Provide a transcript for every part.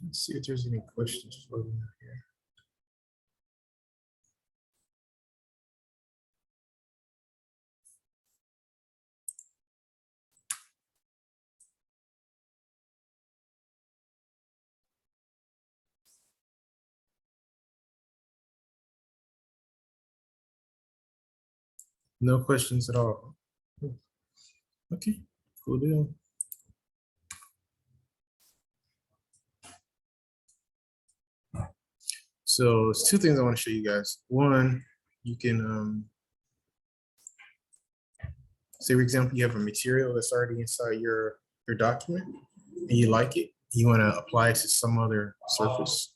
Let's see if there's any questions floating out here. No questions at all. Okay, cool deal. So it's two things I want to show you guys. One, you can say, for example, you have a material that's already inside your document and you like it. You want to apply it to some other surface.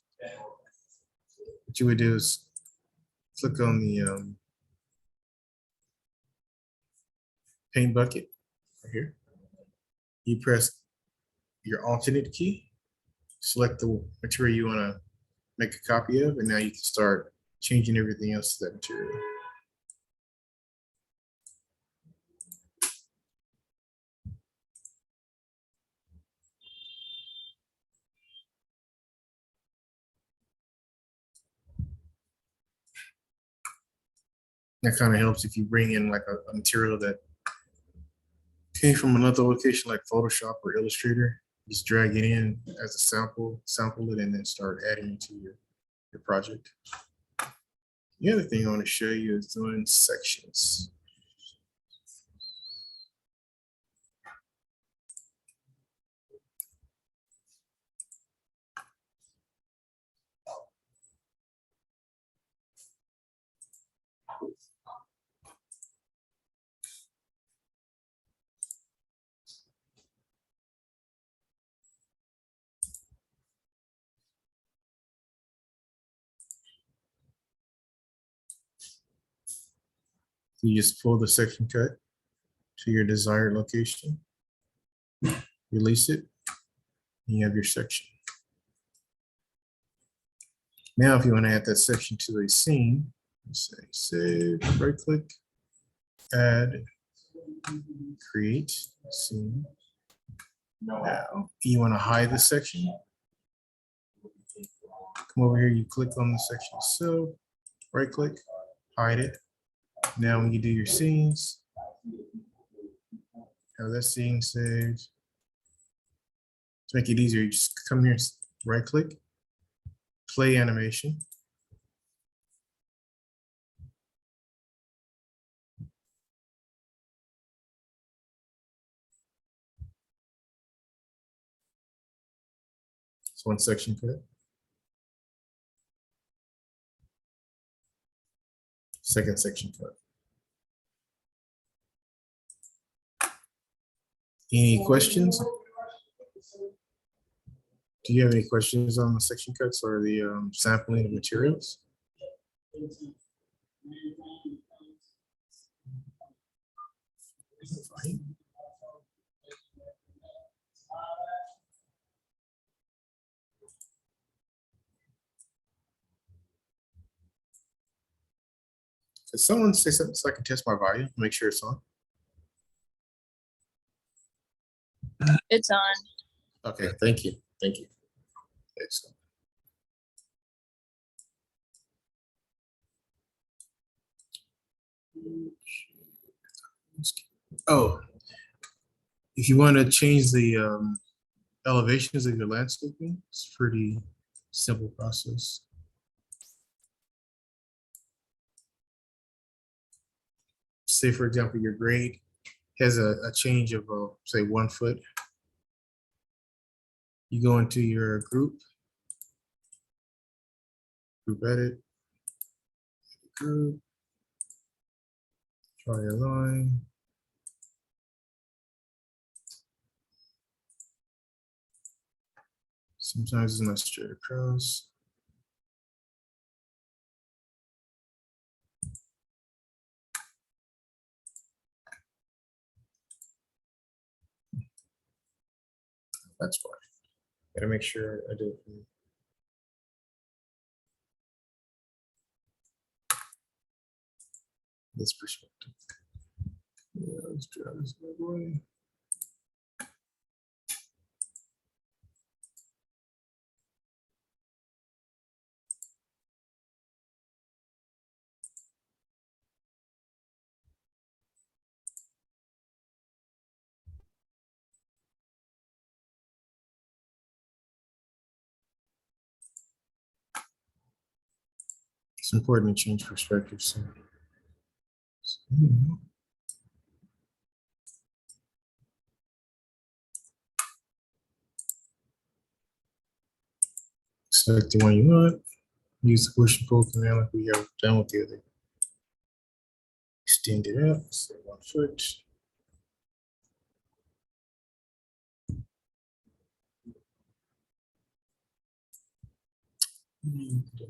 What you would do is click on the paint bucket right here. You press your alternate key, select the material you want to make a copy of, and now you can start changing everything else to that material. That kind of helps if you bring in like a material that came from another location like Photoshop or Illustrator. Just drag it in as a sample it, and then start adding it to your project. The other thing I want to show you is doing sections. You just pull the section cut to your desired location, release it, and you have your section. Now, if you want to add that section to a scene, say save, right click, add, create scene. Now, you want to hide the section. Come over here, you click on the section itself, right click, hide it. Now, when you do your scenes, have that scene saved. To make it easier, you just come here, right click, play animation. It's one section cut. Second section cut. Any questions? Do you have any questions on the section cuts or the sampling of materials? Fine. Could someone say something so I can test my volume, make sure it's on? It's on. Okay, thank you. Thank you. Excellent. Oh, if you want to change the elevations of your landscaping, it's a pretty simple process. Say, for example, your grade has a change of, say, 1 foot. You go into your group edit, group, draw your line. Sometimes it's not straight across. That's fine. Gotta make sure I do it from this perspective. Yeah, let's try this way. It's important to change perspective. So. Select the one you want. Use the push and pull command like we have done with the other. Extend it out, so 1 foot.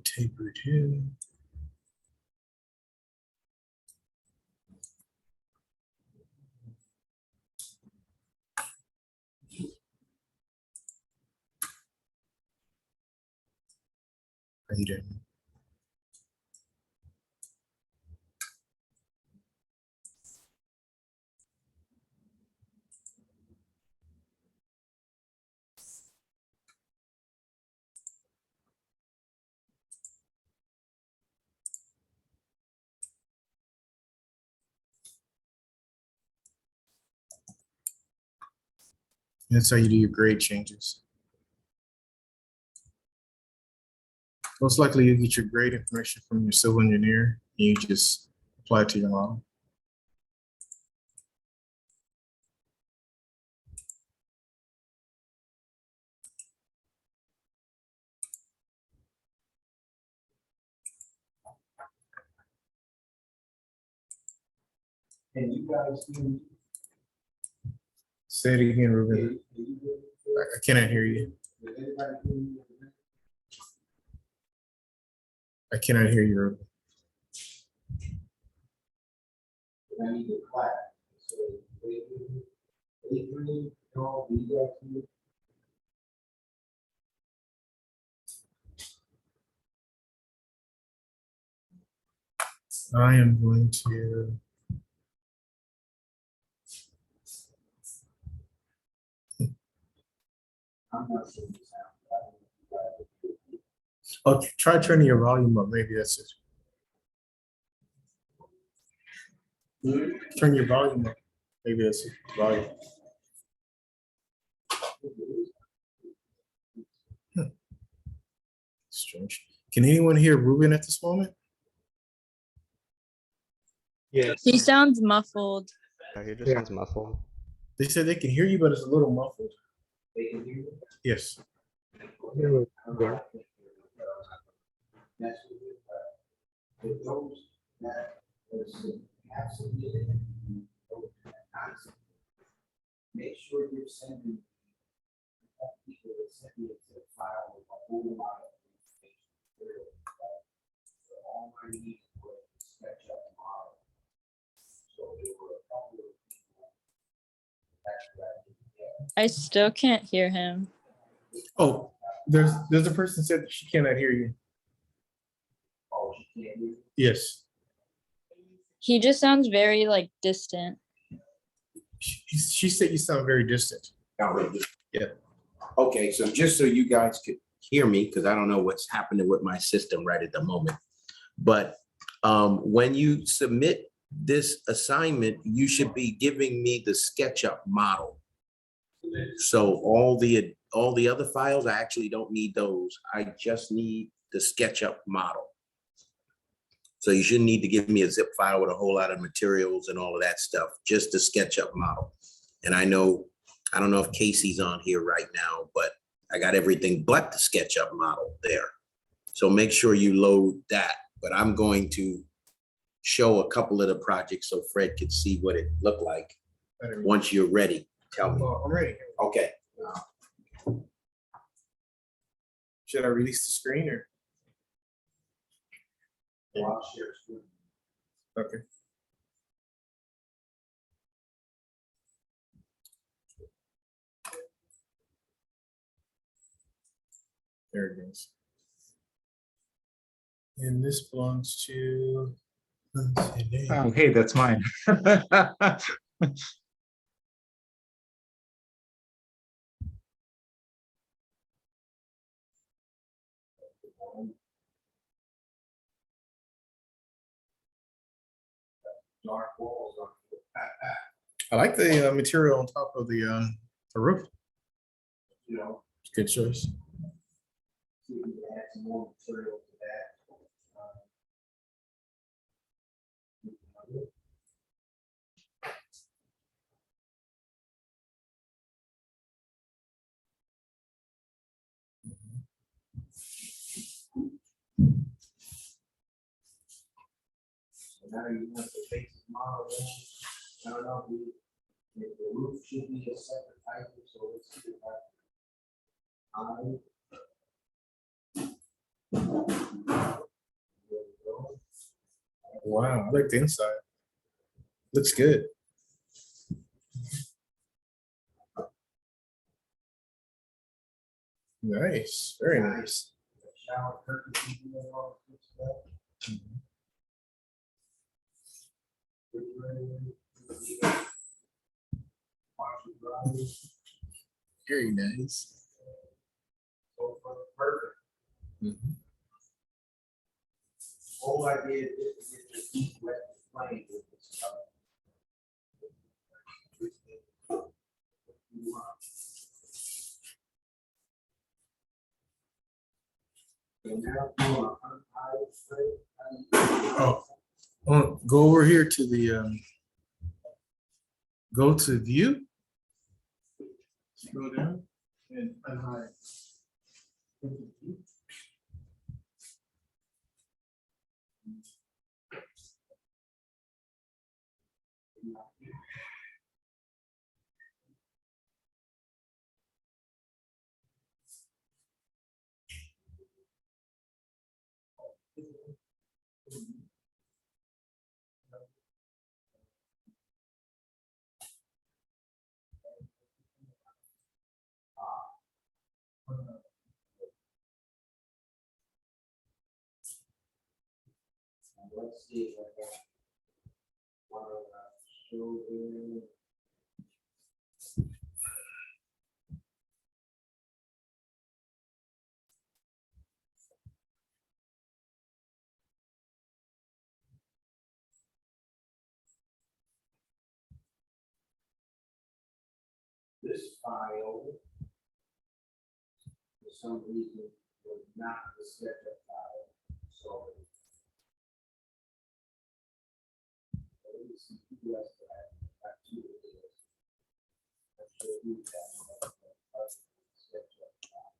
Taper it in. How you doing? That's how you do your grade changes. Most likely you get your grade information from your civil engineer and you just apply it to your model. And you guys do. Say it again, Ruben. I cannot hear you. I cannot hear you, Ruben. I need to clap. So, Adrian, no, you guys do. I am going to. I'm not sure the sound. Oh, try turning your volume up. Maybe that's it. Turn your volume up. Maybe that's it. Volume. Strange. Can anyone hear Ruben at this moment? Yes. He sounds muffled. He just sounds muffled. They said they can hear you, but it's a little muffled. They can hear you. Yes. Yeah. That's with those that have submitted, make sure you're sending people that send you a file with a whole lot of information. All I need was SketchUp model. So there were a couple of people that I still can't hear him. Oh, there's a person said that she cannot hear you. oh, she can't hear. Yes. He just sounds very like distant. She said you sound very distant. Yeah. Okay, so just so you guys could hear me, because I don't know what's happening with my system right at the moment. But when you submit this assignment, you should be giving me the SketchUp model. So all the other files, I actually don't need those. I just need the SketchUp model. So you shouldn't need to give me a zip file with a whole lot of materials and all of that stuff, just the SketchUp model. And I don't know if Casey's on here right now, but I got everything but the SketchUp model there. So make sure you load that, but I'm going to show a couple of the projects so Fred can see what it looked like. Once you're ready, tell me. I'm ready. Okay. Should I release the screen or? I'll share screen. Okay. There it goes. And this belongs to. let's see, name. Oh, hey, that's mine. Dark walls on it. I like the material on top of the roof. You know, It's a good choice. see if we can add some more material to that. So now you want the basic model. I don't know if the roof should be a separate item, so let's see if there we go. Wow, I like the inside. Looks good. Nice, very nice. Shower curtain, you know, all this stuff. Very nice. Perfect. Mhm. Whole idea is to get the heat wet flame with this stuff. And now you want to untie straight. Oh, go over here to the go to view. Scroll down and unhide. Let's see if I got one of the shoulder. This file, for some reason, was not the SketchUp file, so. Let me see who else got two of these. Let's show you that one, SketchUp file.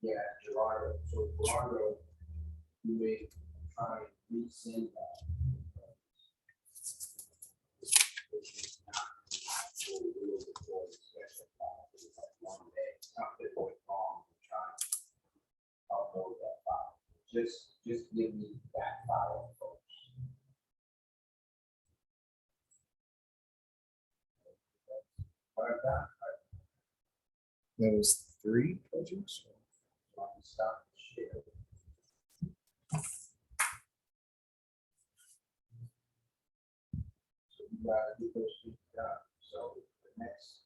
Yeah, Gerardo, so Gerardo, you may try and resend that. Upload that file. Just give me that file, folks. What I've got, That was 3 projects. I can stop the share. So you gotta get those things done. So the next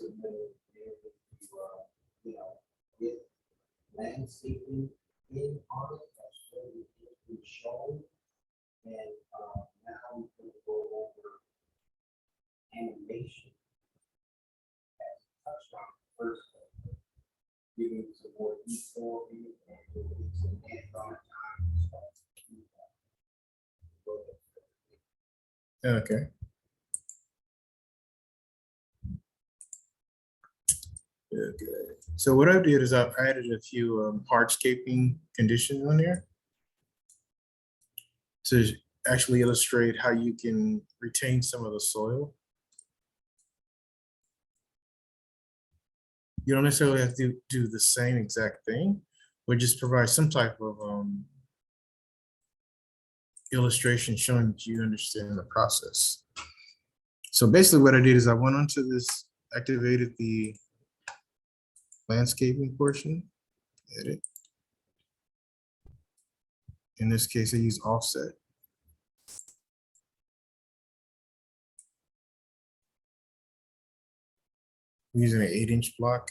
submittal is to, you know, get landscaping in on it, that's what we shown. And now we can go over animation. As touched on first, giving some more detail in it and doing some hands-on time and stuff. Okay. Okay. So what I did is I added a few hardscaping conditions on there to actually illustrate how you can retain some of the soil. You don't necessarily have to do the same exact thing, but just provide some type of illustration showing that you understand the process. So basically what I did is I went onto this, activated the landscaping portion, edit. In this case, I use offset. I'm using an 8-inch block.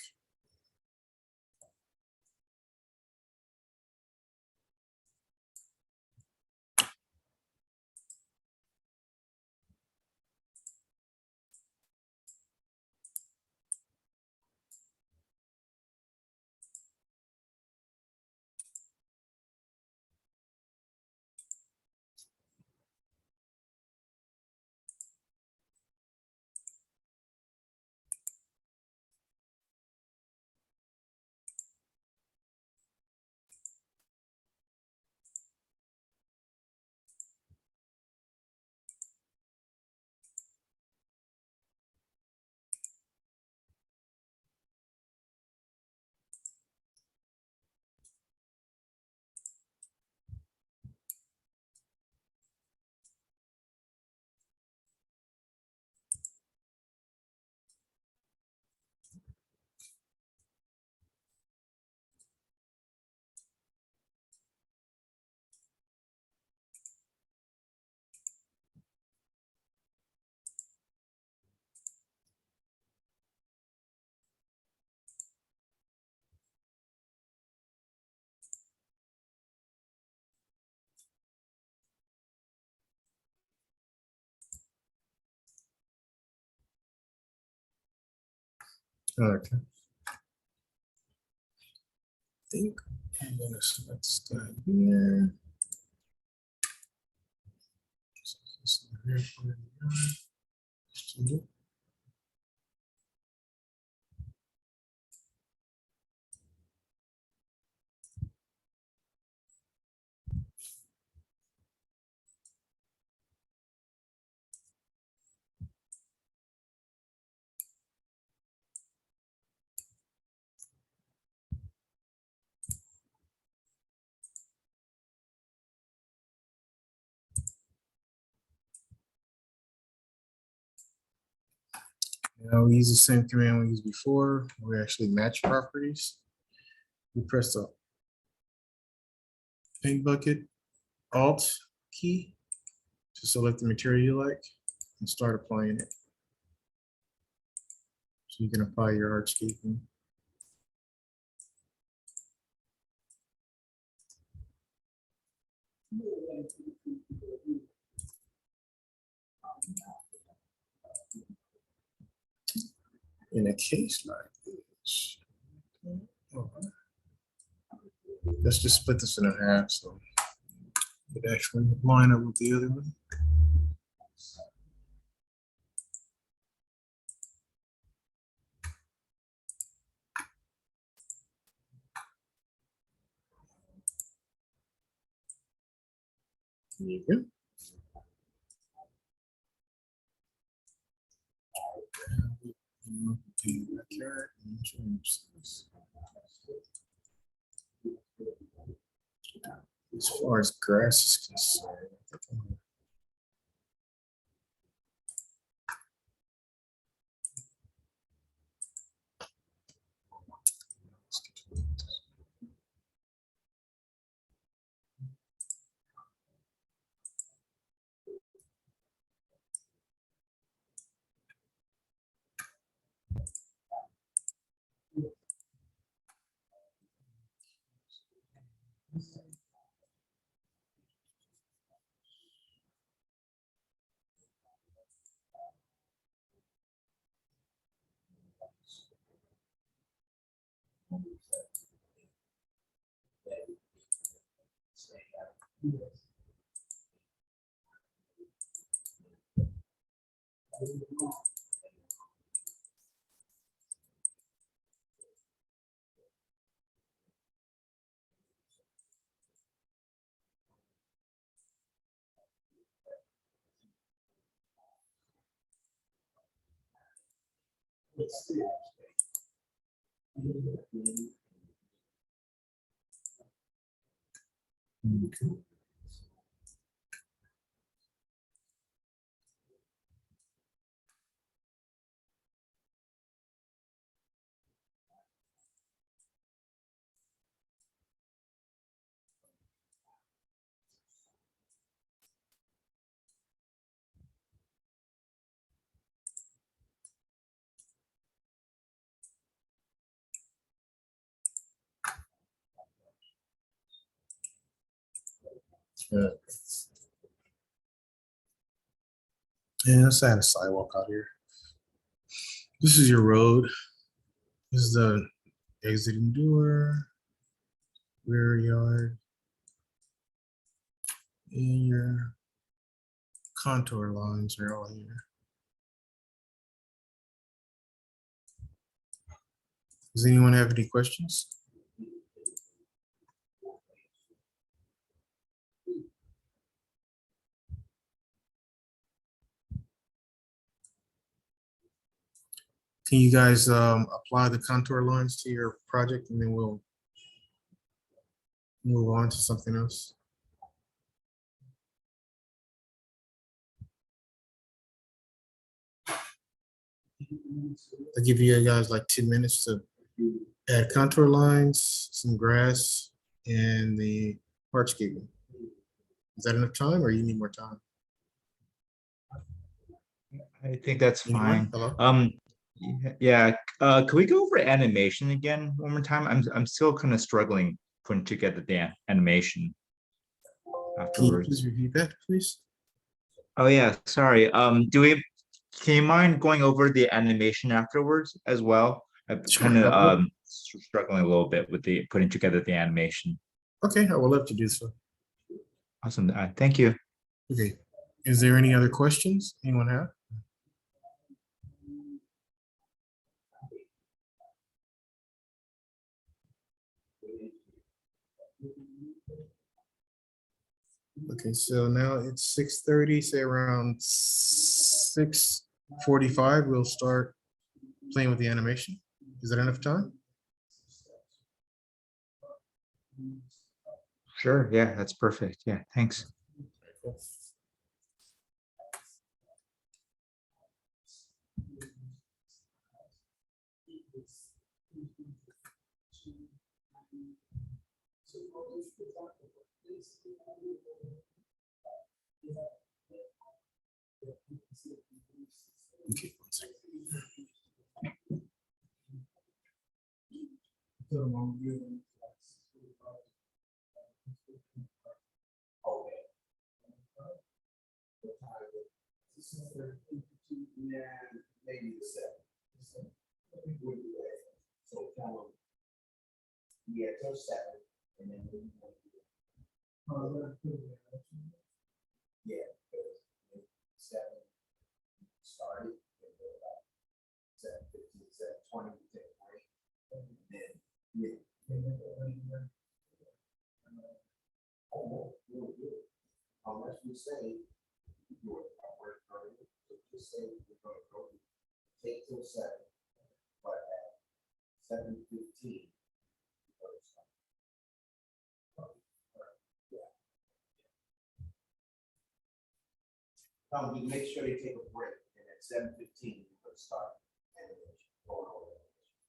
Okay. I think I'm gonna select this guy here. Now we use the same command we used before. We actually match properties. We press the paint bucket Alt key to select the material you like and start applying it. So you can apply your hardscaping. In a case like this, let's just split this in half so it actually line up with the other one. There you go. As far as grass is concerned, Yeah. Yeah, let's add a sidewalk out here. This is your road. This is the exiting door, rear yard, and your contour lines are all here. Does anyone have any questions? Can you guys apply the contour lines to your project, and then we'll move on to something else? I'll give you guys like 10 minutes to add contour lines, some grass, and the hardscaping. Is that enough time, or you need more time? I think that's Anyone? fine. Hello? Yeah, can we go over animation again one more time? I'm still kind of struggling putting together the animation Can you afterwards. please review that, please? Oh yeah, sorry. Can you mind going over the animation afterwards as well? I'm Sure, kind I will. of struggling a little bit with the putting together the animation. Okay, I will love to do so. Awesome. Thank you. Okay. Is there any other questions anyone have? Okay, so now it's 6:30, say around 6:45, we'll start playing with the animation. Is that enough time? Sure. Yeah, that's perfect. Yeah, thanks. Okay, one second. Maybe the seven. So kind of, yeah, till seven, and then. Yeah, because seven started. Seven, 15, 7, 20, we take a break, and then, yeah. Unless we say, you're at work early, so just say we're gonna go take till seven, but at 7:15. We make sure they take a break, and at 7:15, we're gonna start animation.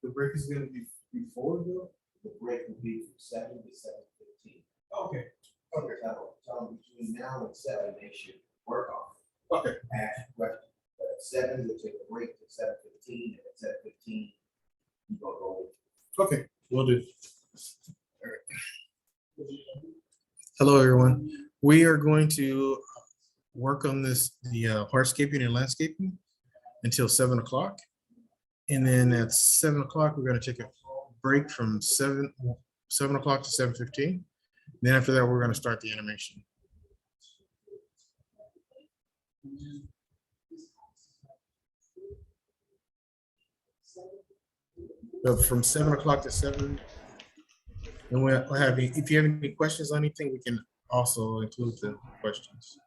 The break is gonna be before though? The break will be from 7 to 7:15. Okay. Okay. Tell them between now and 7, they should work on it. Okay. Ask questions. But at 7, we'll take a break to 7:15, and at 7:15, you go go. Okay, will do. All right. Hello, everyone. We are going to work on the hardscaping and landscaping until 7 o'clock. And then at 7 o'clock, we're gonna take a break from 7 o'clock to 7:15. Then after that, we're gonna start the animation. So from 7 o'clock to 7. And we'll have, if you have any questions on anything, we can also include the questions.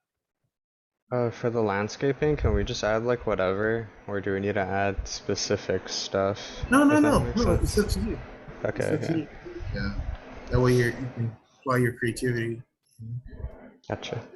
For the landscaping, can we just add like whatever, or do we need to add specific stuff? No, if that makes it's up sense? to you. Okay, It's up to okay, you. Yeah, that way you can apply your creativity. gotcha.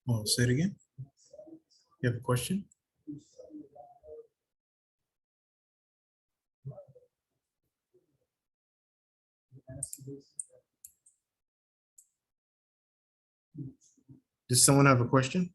Oh, say it again. You have a question? Does someone have a question?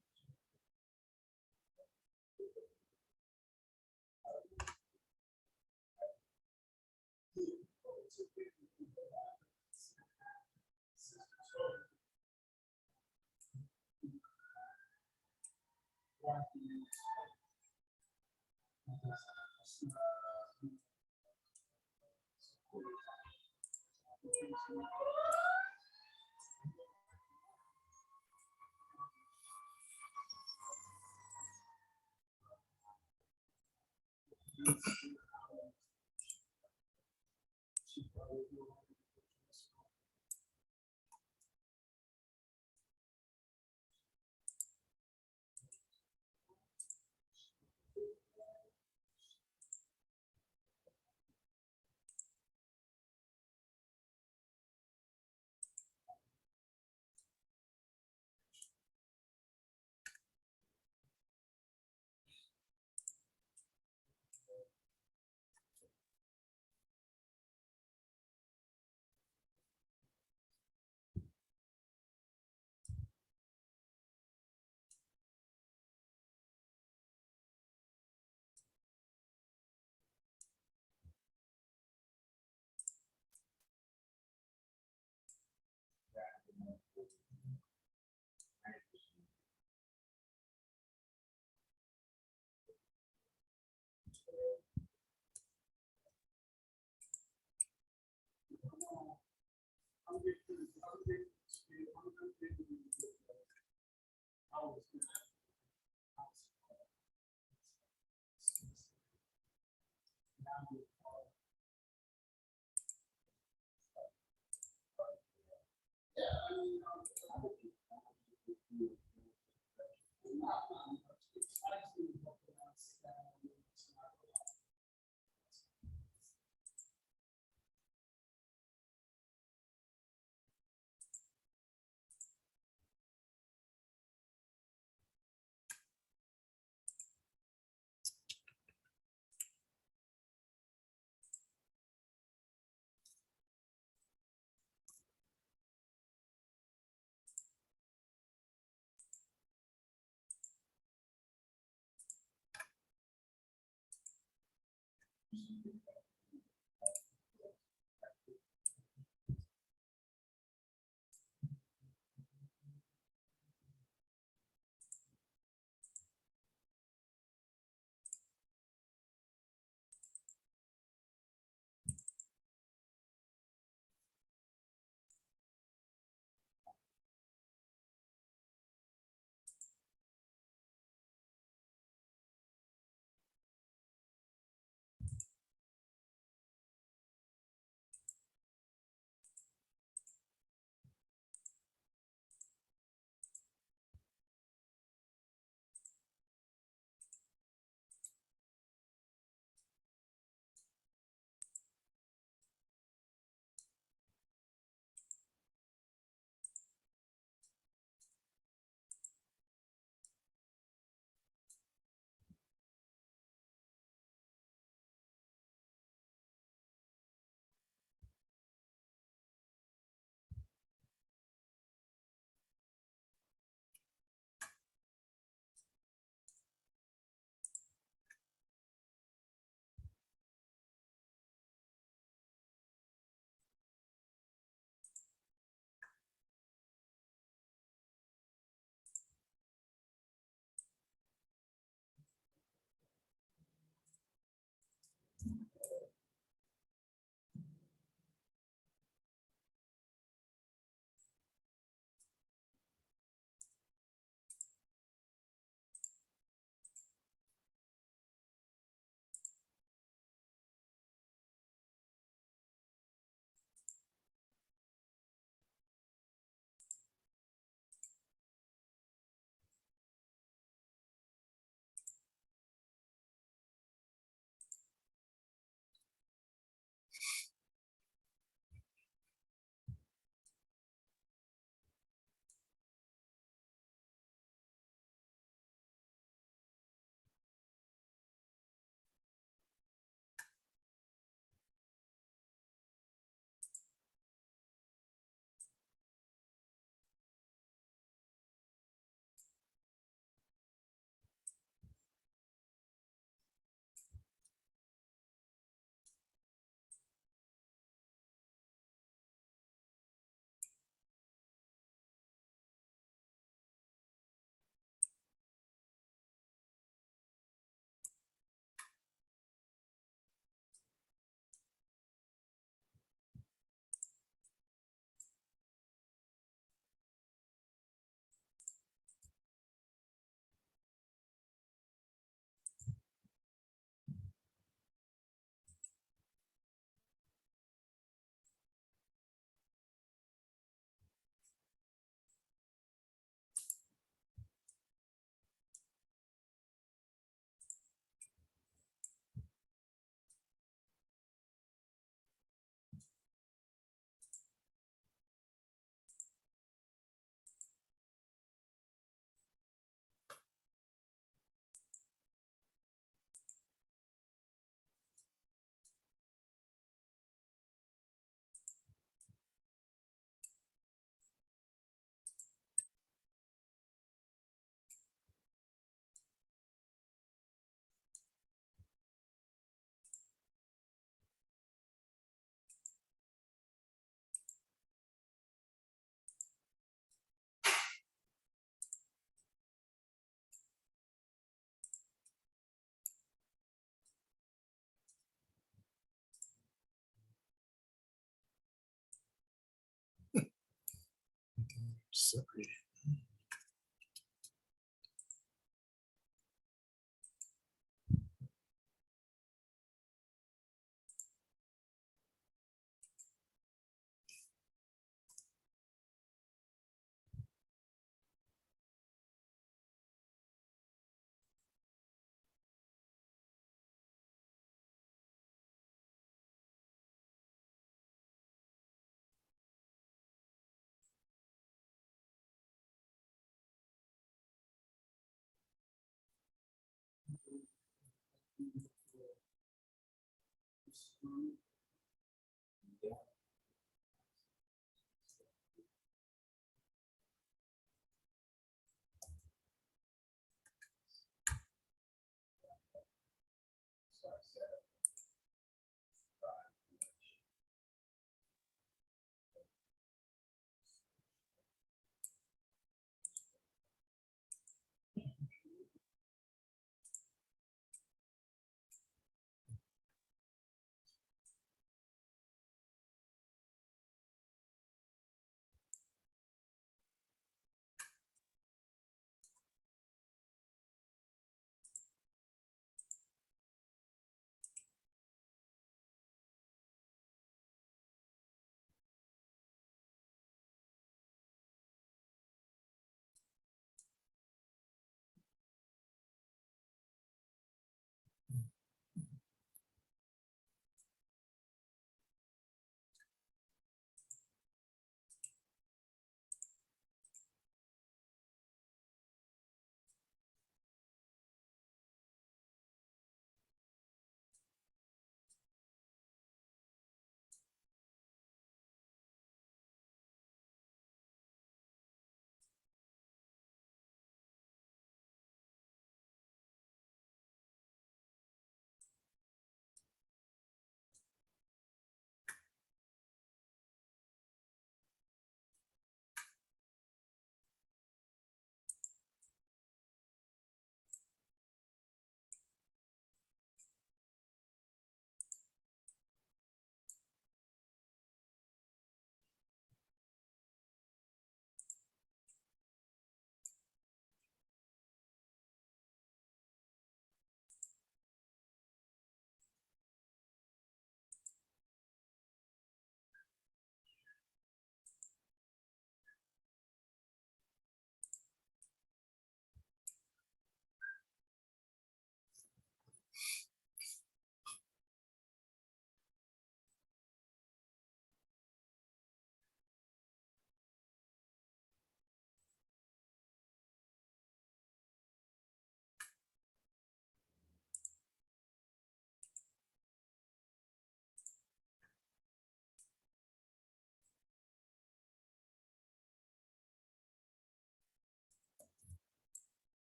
Separated.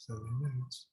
7 minutes.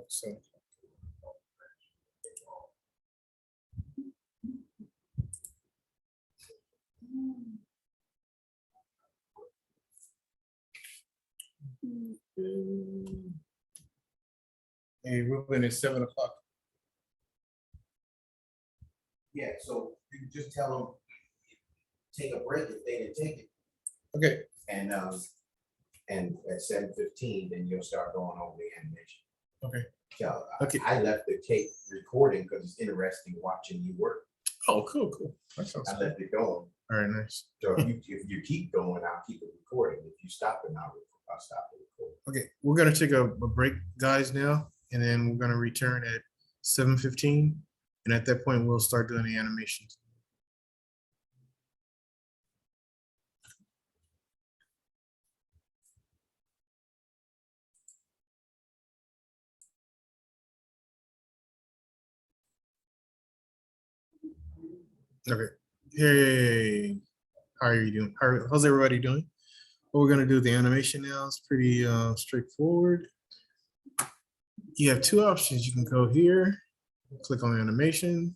So hey, Ruben, it's 7 o'clock. Yeah, so you can just tell them, take a break if they didn't take it. Okay, And at 7:15, then you'll start going over the animation. okay. So Okay. I left the tape recording because it's interesting watching you work. Oh, cool, cool. That sounds I good. left it going. All right, nice. So if you keep going, I'll keep it recording. If you stop it, I'll stop it recording. Okay, we're gonna take a break, guys, now, and then we're gonna return at 7:15, and at that point, we'll start doing the animations. Okay. Hey, how are you doing? How's everybody doing? What we're gonna do the animation now is pretty straightforward. You have two options. You can go here, click on animation,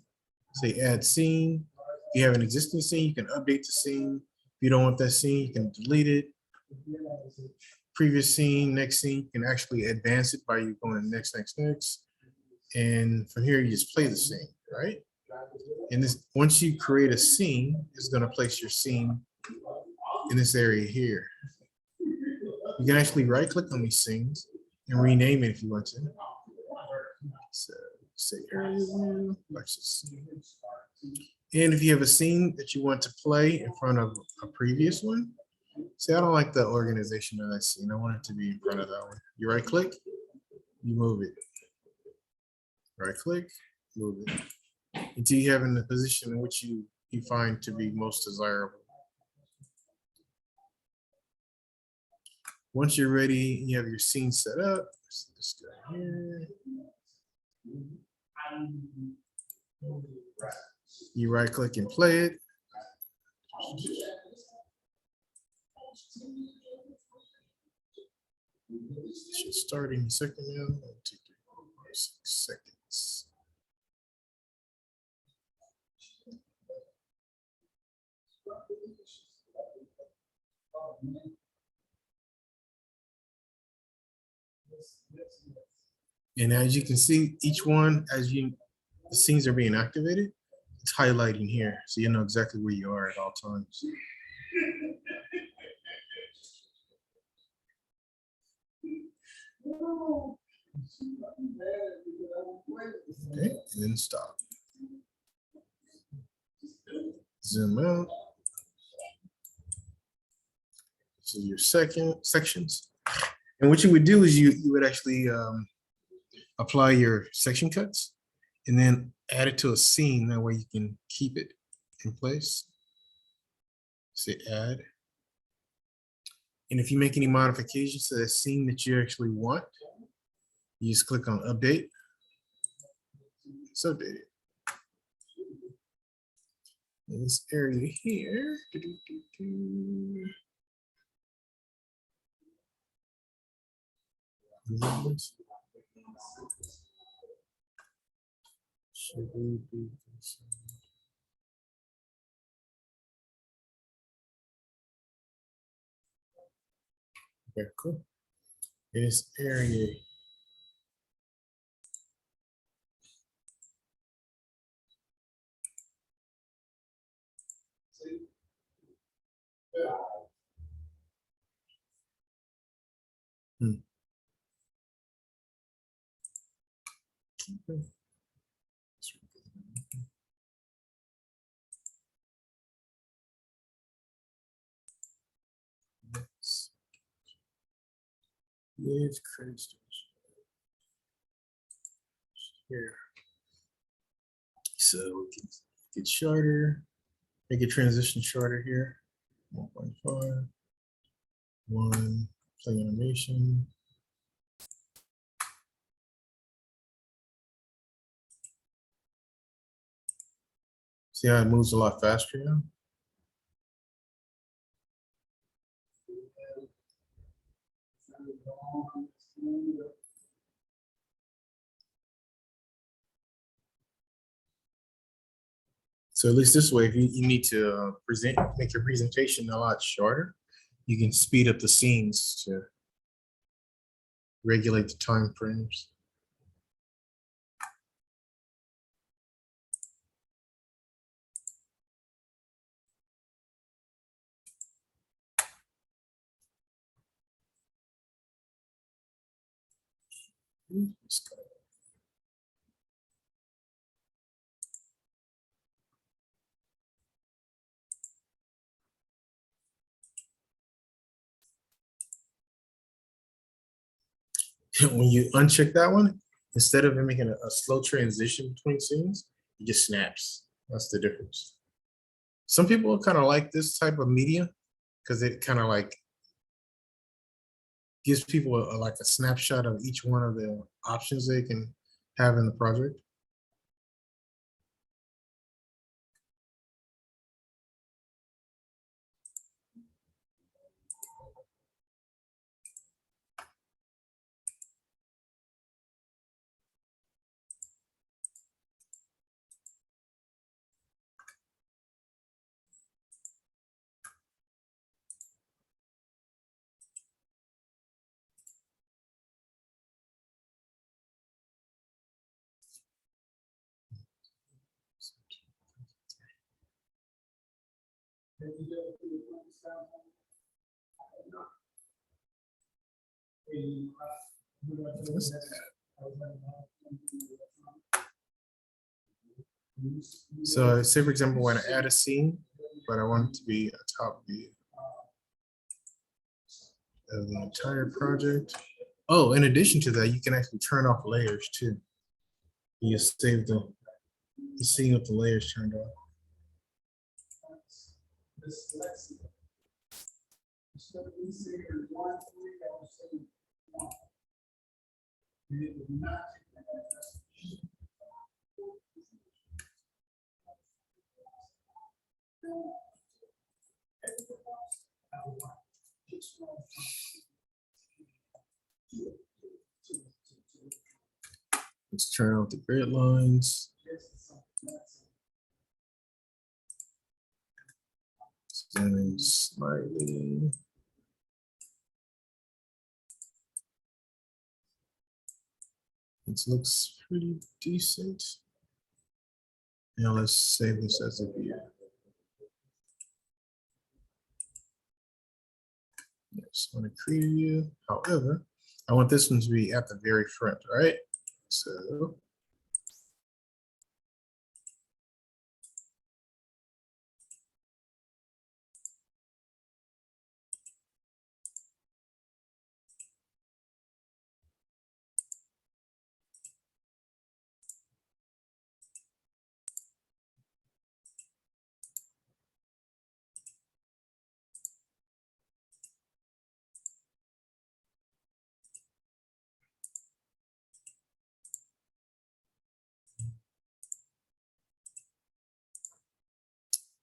say add scene. If you have an existing scene, you can update the scene. If you don't want that scene, you can delete it. Previous scene, next scene, you can actually advance it by you going next. And from here, you just play the scene, right? And this, once you create a scene, it's gonna place your scene in this area here. You can actually right click on these scenes and rename it if you want to. So say area view, watch this scene. And if you have a scene that you want to play in front of a previous one, say I don't like the organization of that scene, I want it to be in front of that one. You right click, you move it. Right click, move it. Until you have in the position in which you find to be most desirable. Once you're ready, you have your scene set up. Let's go here. You right click and play it. Should start in a second now. 1, 2, 3, 4, 5, 6 seconds. And as you can see, each one, the scenes are being activated, it's highlighting here, so you know exactly where you are at all times. Okay, and then stop. Zoom out. So your sections. And what you would do is you would actually apply your section cuts and then add it to a scene. That way you can keep it in place. Say add. And if you make any modifications to that scene that you actually want, you just click on update. It's updated. In this area here. Should we be concerned? Okay, cool. In this area. Hmm. Okay. Let's Live credit station. Here. So we can get shorter, make a transition shorter here. 1.5, 1, play animation. See how it moves a lot faster now? So at least this way, if you need to make your presentation a lot shorter, you can speed up the scenes to regulate the time frames. When you uncheck that one, instead of making a slow transition between scenes, it just snaps. That's the difference. Some people kind of like this type of media because it kind of like gives people like a snapshot of each one of the options they can have in the project. So say for example, when I add a scene, but I want it to be a top view of the entire project. Oh, in addition to that, you can actually turn off layers too. You just save the scene with the layers turned off. Let's turn off the grid lines. Zoom in slightly. It looks pretty decent. Now let's save this as a view. Yes, I want to create a view. However, I want this one to be at the very front, right? So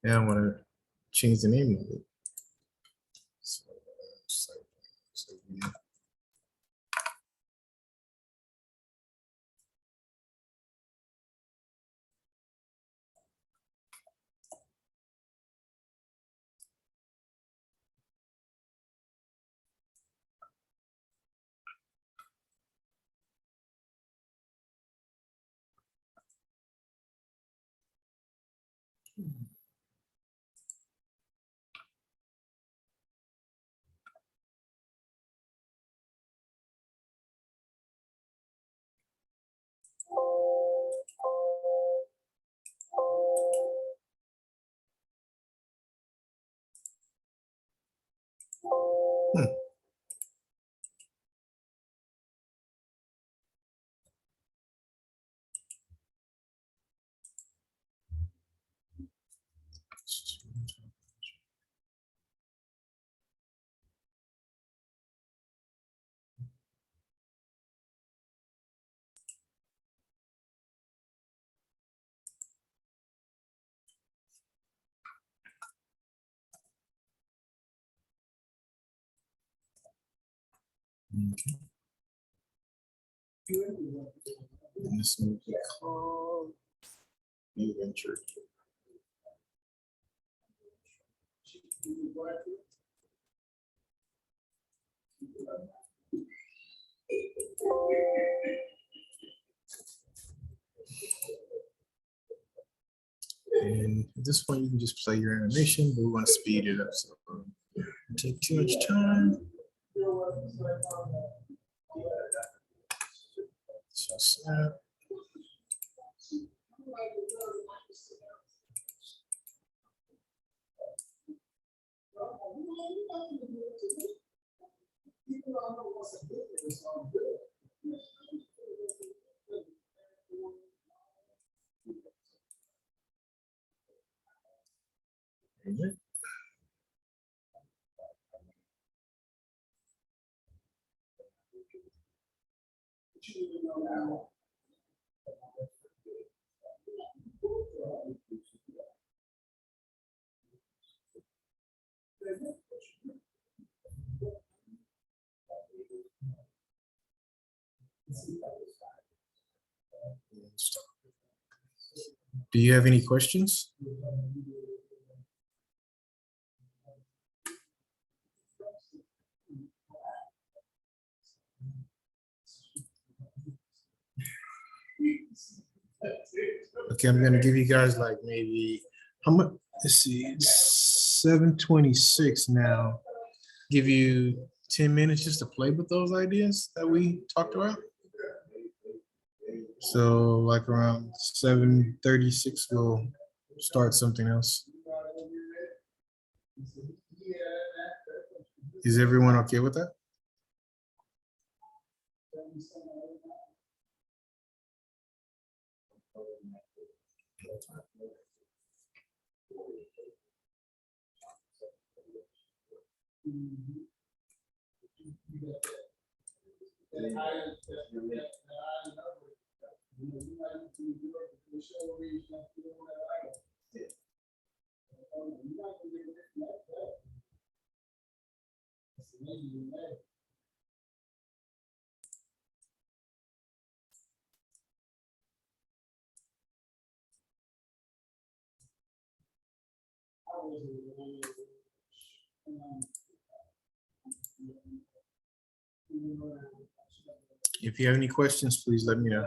Yeah, I want to change the name of it. Yeah. Hmm. Okay. And this will be called New Venture. And at this point, you can just play your animation, but we want to speed it up. So don't take too much time. So snap. Amen. Do you have any questions? Okay, I'm gonna give you guys like maybe how much? Let's see, it's 7:26 now. Give you 10 minutes just to play with those ideas that we talked about. So like around 7:36, we'll start something else. Is everyone okay with that? If you have any questions, please let me know.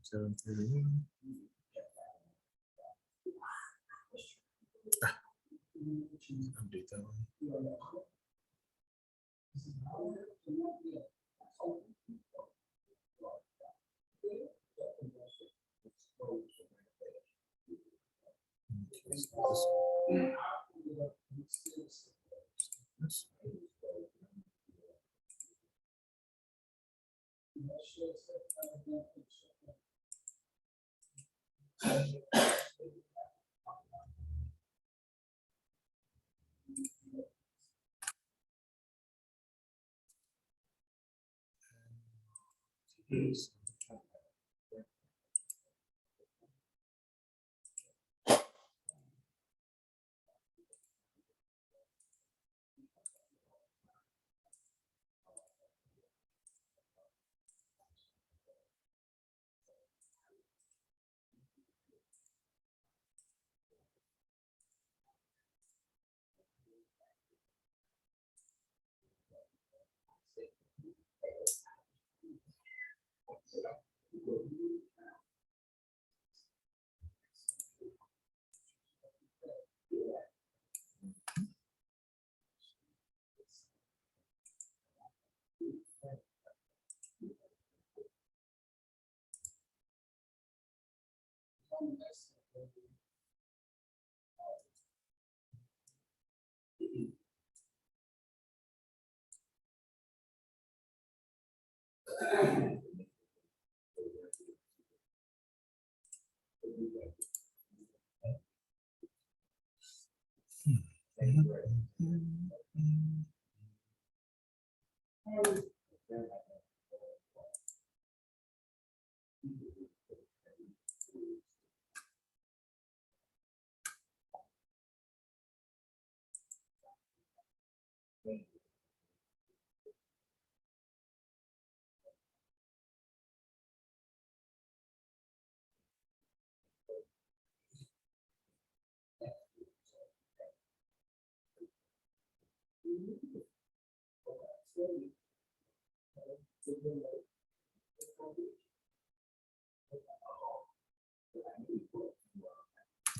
7:31. Update that one. Okay, so this- this.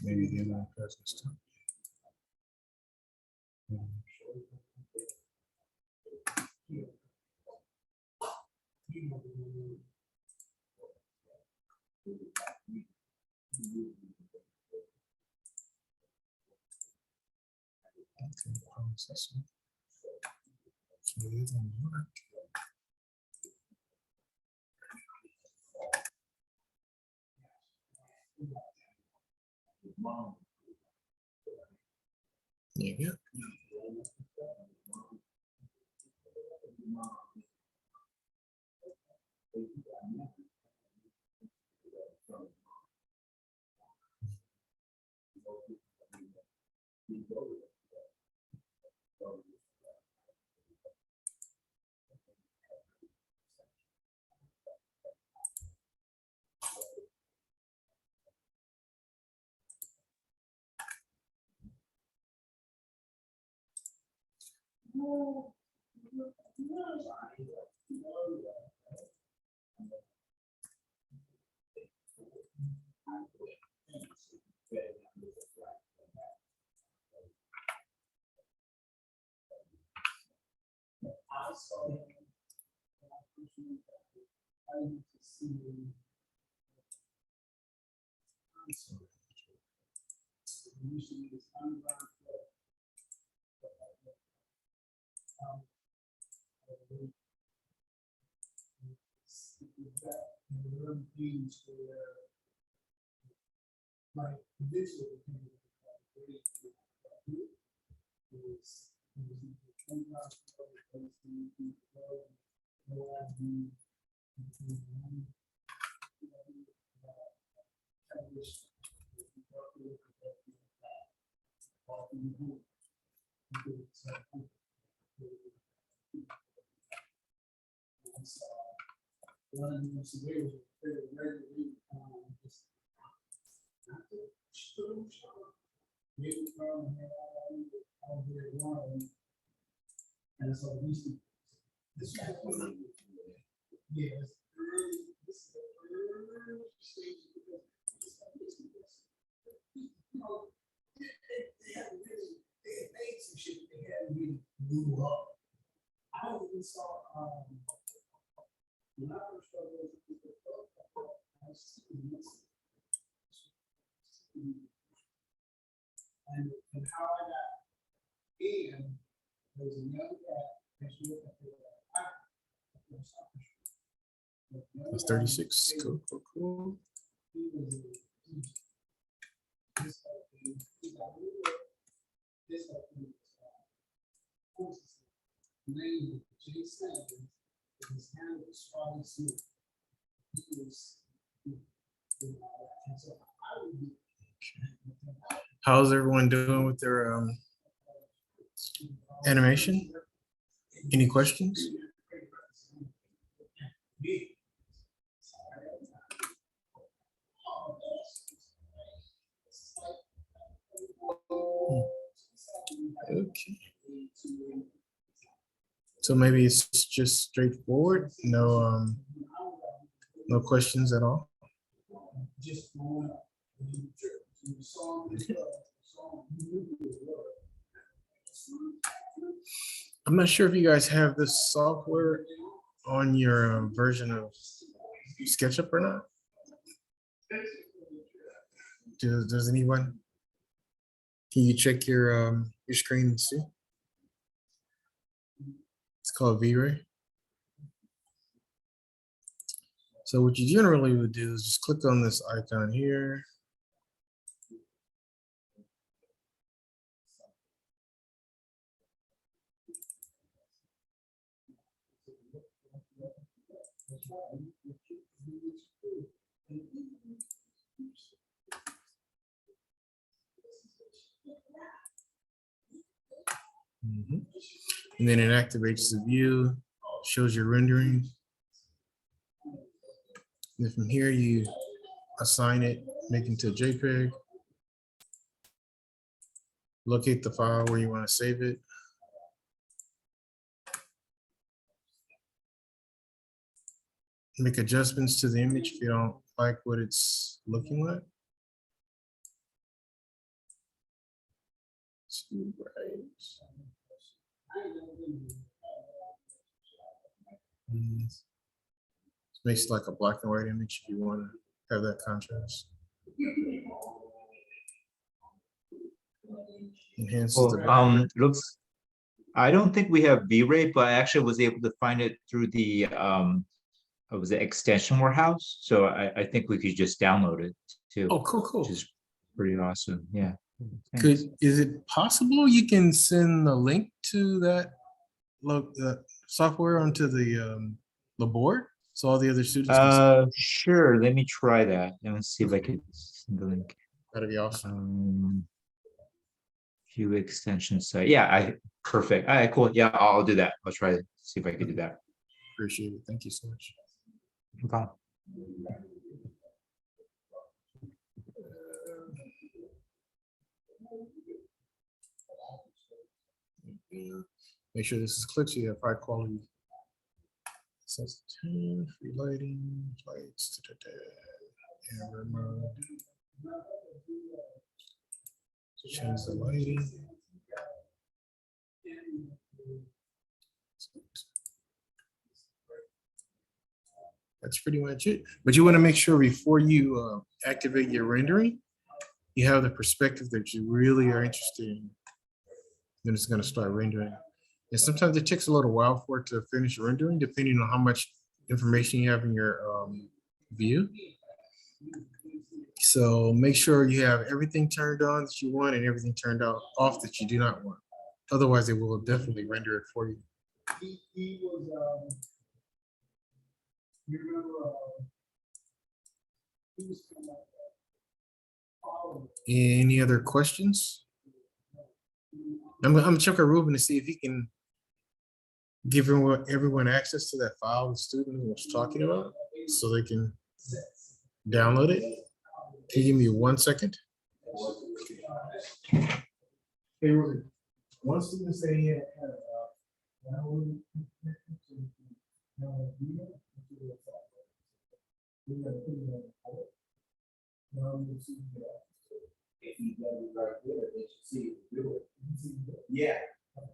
Maybe the other person's too. Okay, processing. So it doesn't work. There you go. That's 36. Cool, cool, cool. How's everyone doing with their animation? Any questions? Okay. So maybe it's just straightforward. No questions at all. Okay. I'm not sure if you guys have this software on your version of SketchUp or not. Does anyone? Can you check your screen and see? It's called V-Ray. So what you generally would do is just click on this icon here. And then it activates the view, shows your rendering. And then from here, you assign it, make it into a JPEG. Locate the file where you want to save it. Make adjustments to the image if you don't like what it's looking like. Makes it like a black and white image if you want to have that contrast. Enhances the looks. I don't think we have V-Ray, but I actually was able to find it through the was the extension warehouse. So I think we could just download it too. Oh, cool, cool. Just pretty awesome. Yeah. Could, Thanks. is it possible you can send the link to that software onto the board so all the other students can see? Sure. Let me try that. Let me see if I can send the link. That'd be awesome. View extension site. Yeah, perfect. All right, cool. Yeah, I'll do that. I'll try to see if I can do that. Appreciate it. Thank you so much. No problem. Make sure this is clipped so you have high quality. Says 10, free lighting, lights, camera mode. So change the lighting. That's pretty much it. But you want to make sure before you activate your rendering, you have the perspective that you really are interested in. Then it's going to start rendering. And sometimes it takes a little while for it to finish rendering, depending on how much information you have in your view. So make sure you have everything turned on that you want and everything turned off that you do not want. Otherwise, it will definitely render it for you. Any other questions? I'm gonna check with Ruben to see if he can give everyone access to that file the student was talking about so they can download it. Can you give me 1 second? Hey, Ruben, one student said he had If he does it right there, they should see it do it. Yeah,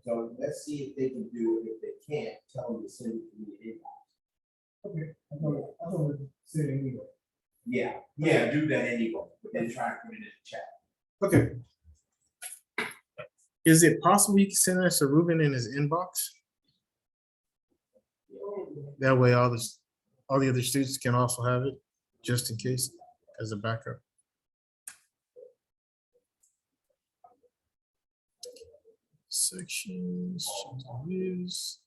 so let's see if they can do it. If they can't, tell them to send it to me inbox. Okay, I'm gonna say it anyway. Yeah, do that anyway, but then try to put it in the chat. Okay. Is it possible you can send us to Ruben in his inbox? That way all the other students can also have it, just in case, as a backup. Sections, views.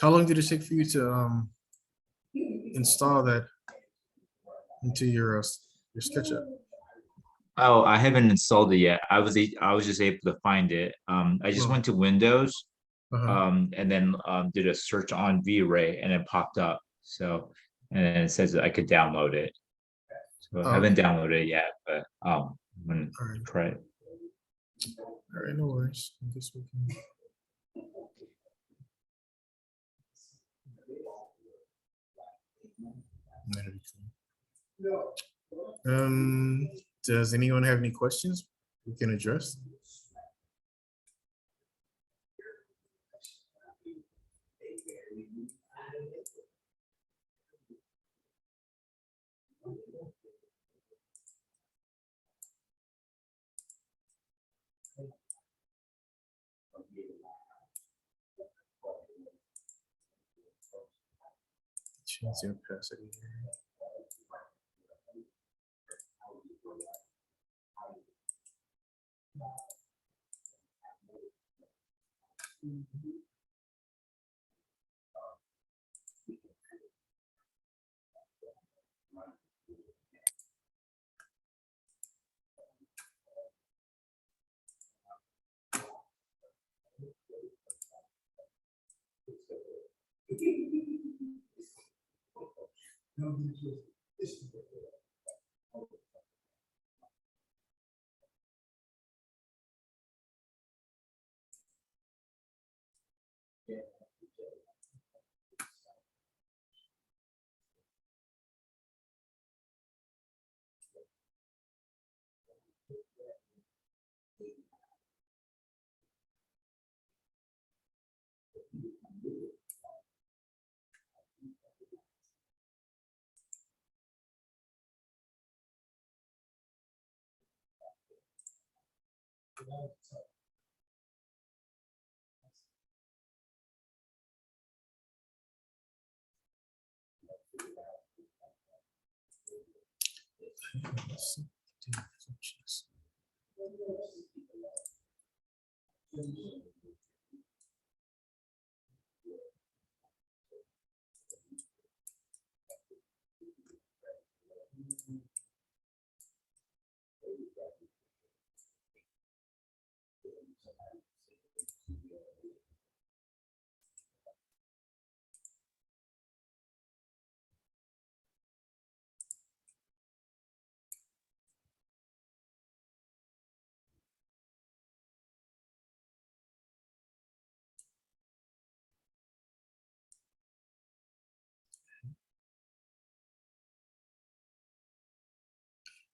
How long did it take for you to install that into your SketchUp? Oh, I haven't installed it yet. I was just able to find it. I just Oh. went to Windows, Uh-huh. and then did a search on V-Ray, and it popped up. So, and then it says that I could download it. So I haven't Okay. downloaded it yet, but I'm gonna All right. try it. All right, no worries. I guess we can. That'd be cool. Does anyone have any questions we can address? Change the opacity here.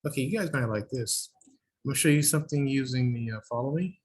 Okay, you guys might like this. I'm gonna show you something using the following.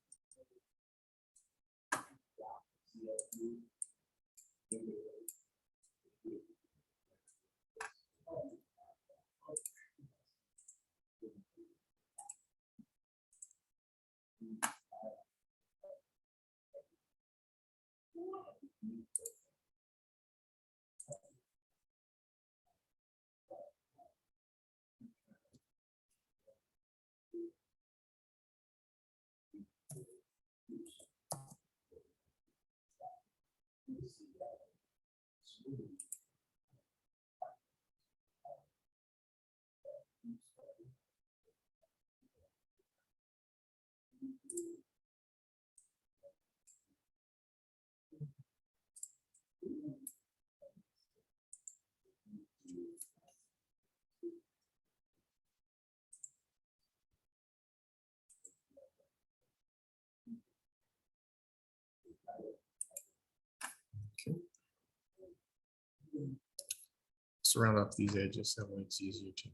Let's round off these edges, that way it's easier to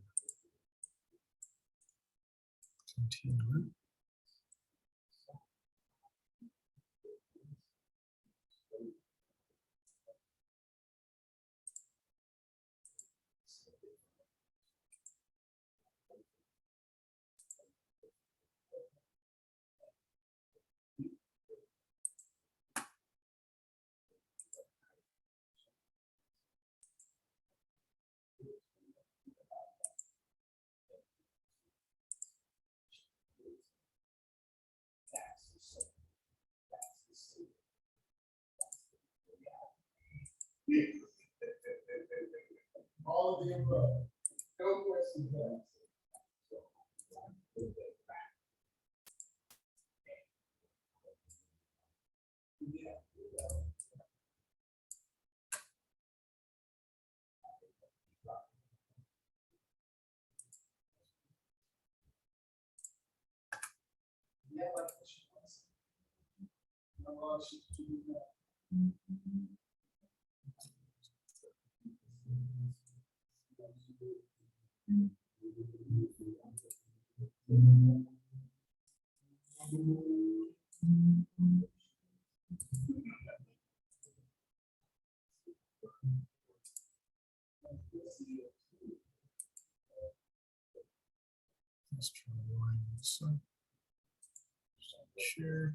continue. All of the above. No questions asked. Let's try to line this up. Sure.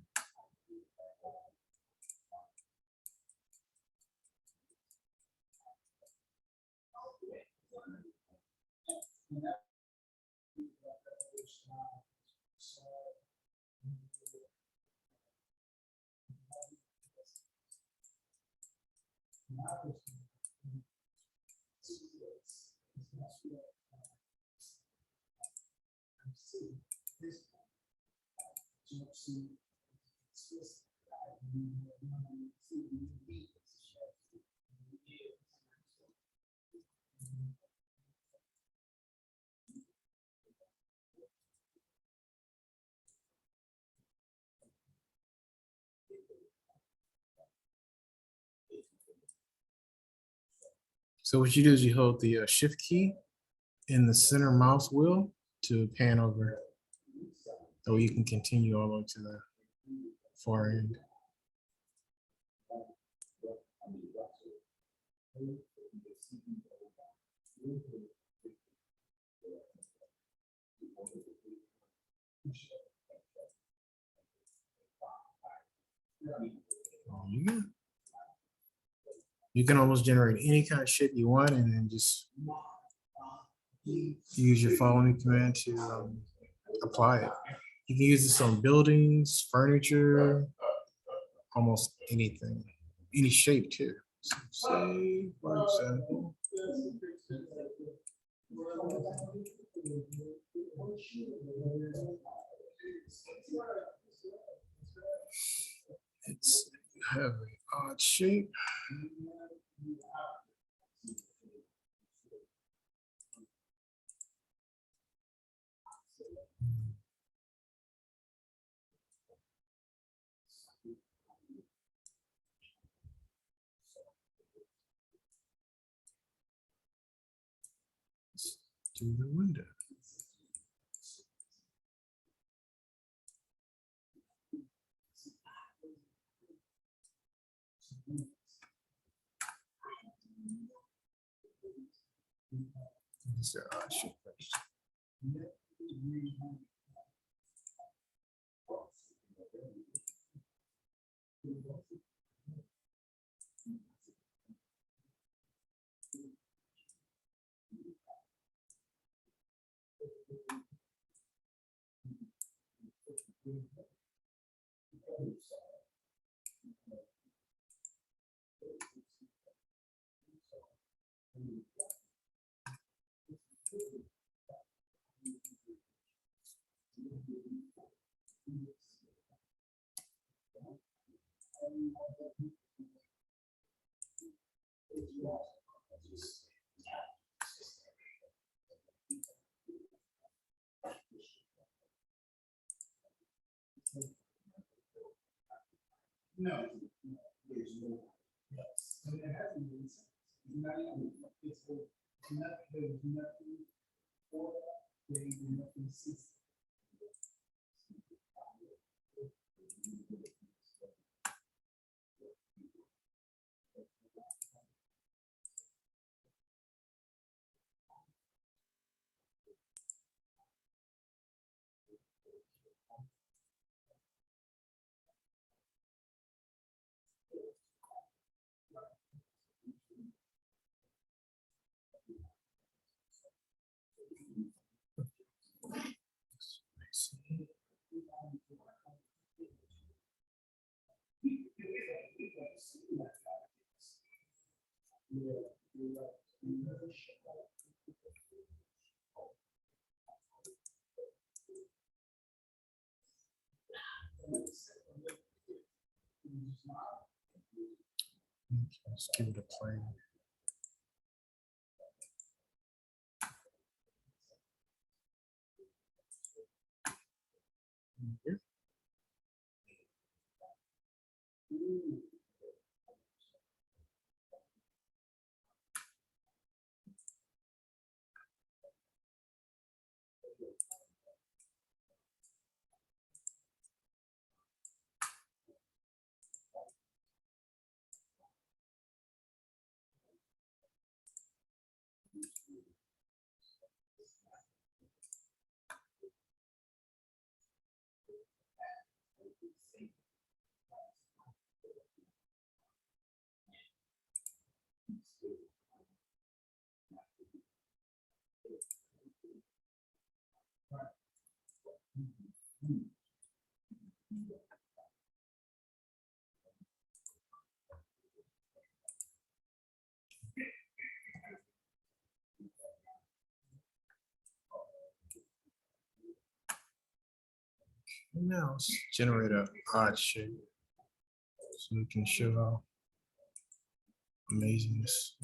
So what you do is you hold the shift key in the center mouse wheel to pan over. So you can continue all the way to the far end. Yeah. You can almost generate any kind of shape you want and then just you use your following command to apply it. You can use this on buildings, furniture, almost anything, any shape too. So say, for example, it's have an odd shape. To the window. It's an odd shape. Let's give it a play. Here. Now let's generate an odd shape so we can show how amazing this.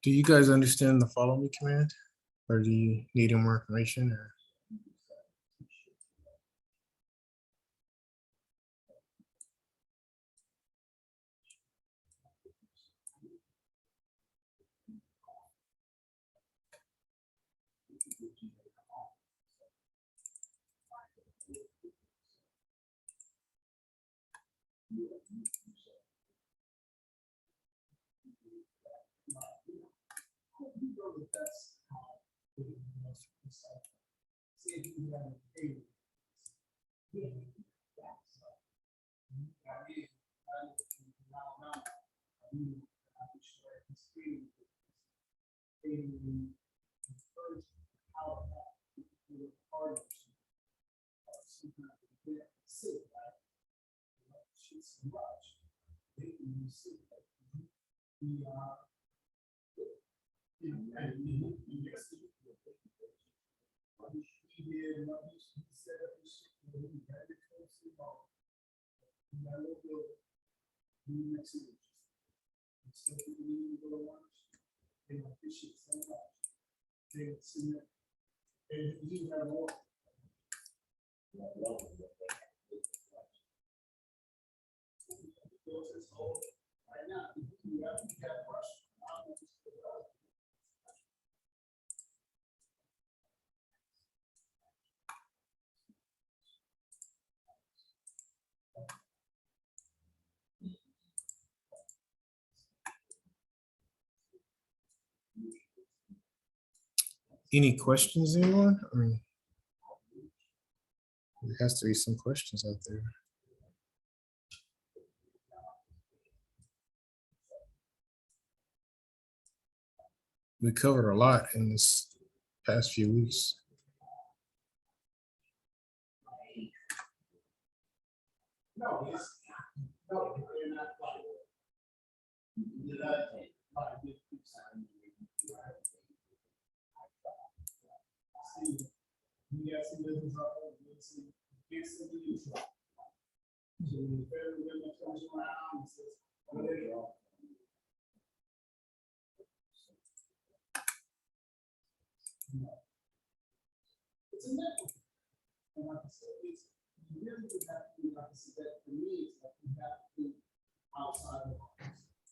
Do you guys understand the follow me command? Or do you need more information? Or? Any questions, anyone? I mean, there has to be some questions out there. We covered a lot in this past few weeks.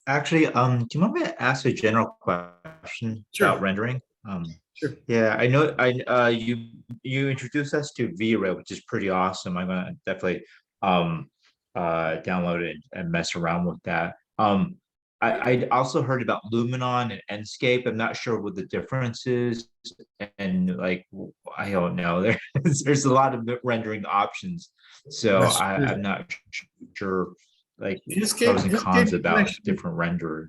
Actually, do you want me to ask a general question Sure. about rendering? Sure. Yeah, I know. You introduced us to V-Ray, which is pretty awesome. I'm gonna definitely download it and mess around with that. I also heard about Luminon and Enscape. I'm not sure what the difference is, and like I don't know. There's a lot of rendering options, so That's true. I'm not sure like Enscape- pros and cons Enscape about actually- different renderers.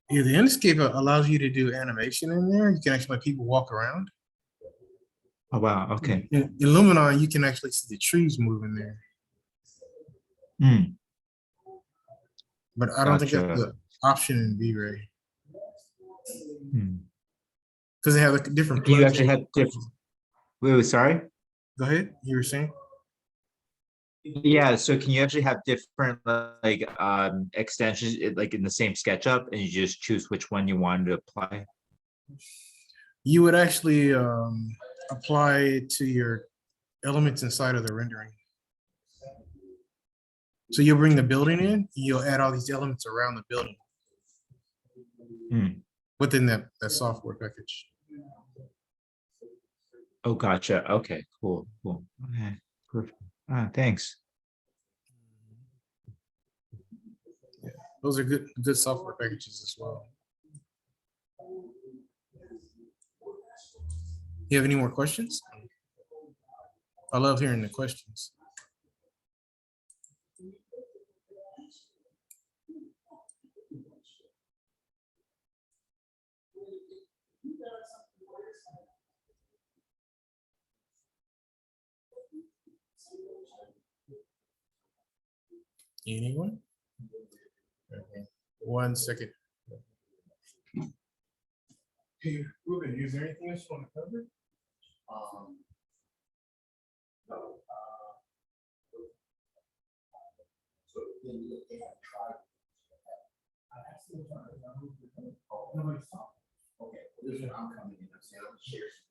Yeah, the Enscape allows you to do animation in there. You can actually let people walk around. Oh wow, okay. In Luminon, you can actually see the trees moving there. Hmm. But I don't think that's Gotcha. the option in V-Ray. Hmm. Because they have like different Do you plugins. actually have different? Wait, sorry. Go ahead. You were saying? Yeah, so can you actually have different like extensions like in the same SketchUp and you just choose which one you wanted to apply? You would actually apply it to your elements inside of the rendering. So you'll bring the building in, you'll add all these elements around the building. within that software package. Oh, gotcha. Okay, cool. Okay, perfect. Thanks. Those are good software packages as well. You have any more questions? I love hearing the questions. Anyone? Okay. 1 second. Hey, Ruben, is there anything else you want to cover? No, so then they have tried. I actually tried. Oh, nobody's talking. Okay, well, this is where I'm coming in. I'm saying I'm gonna share some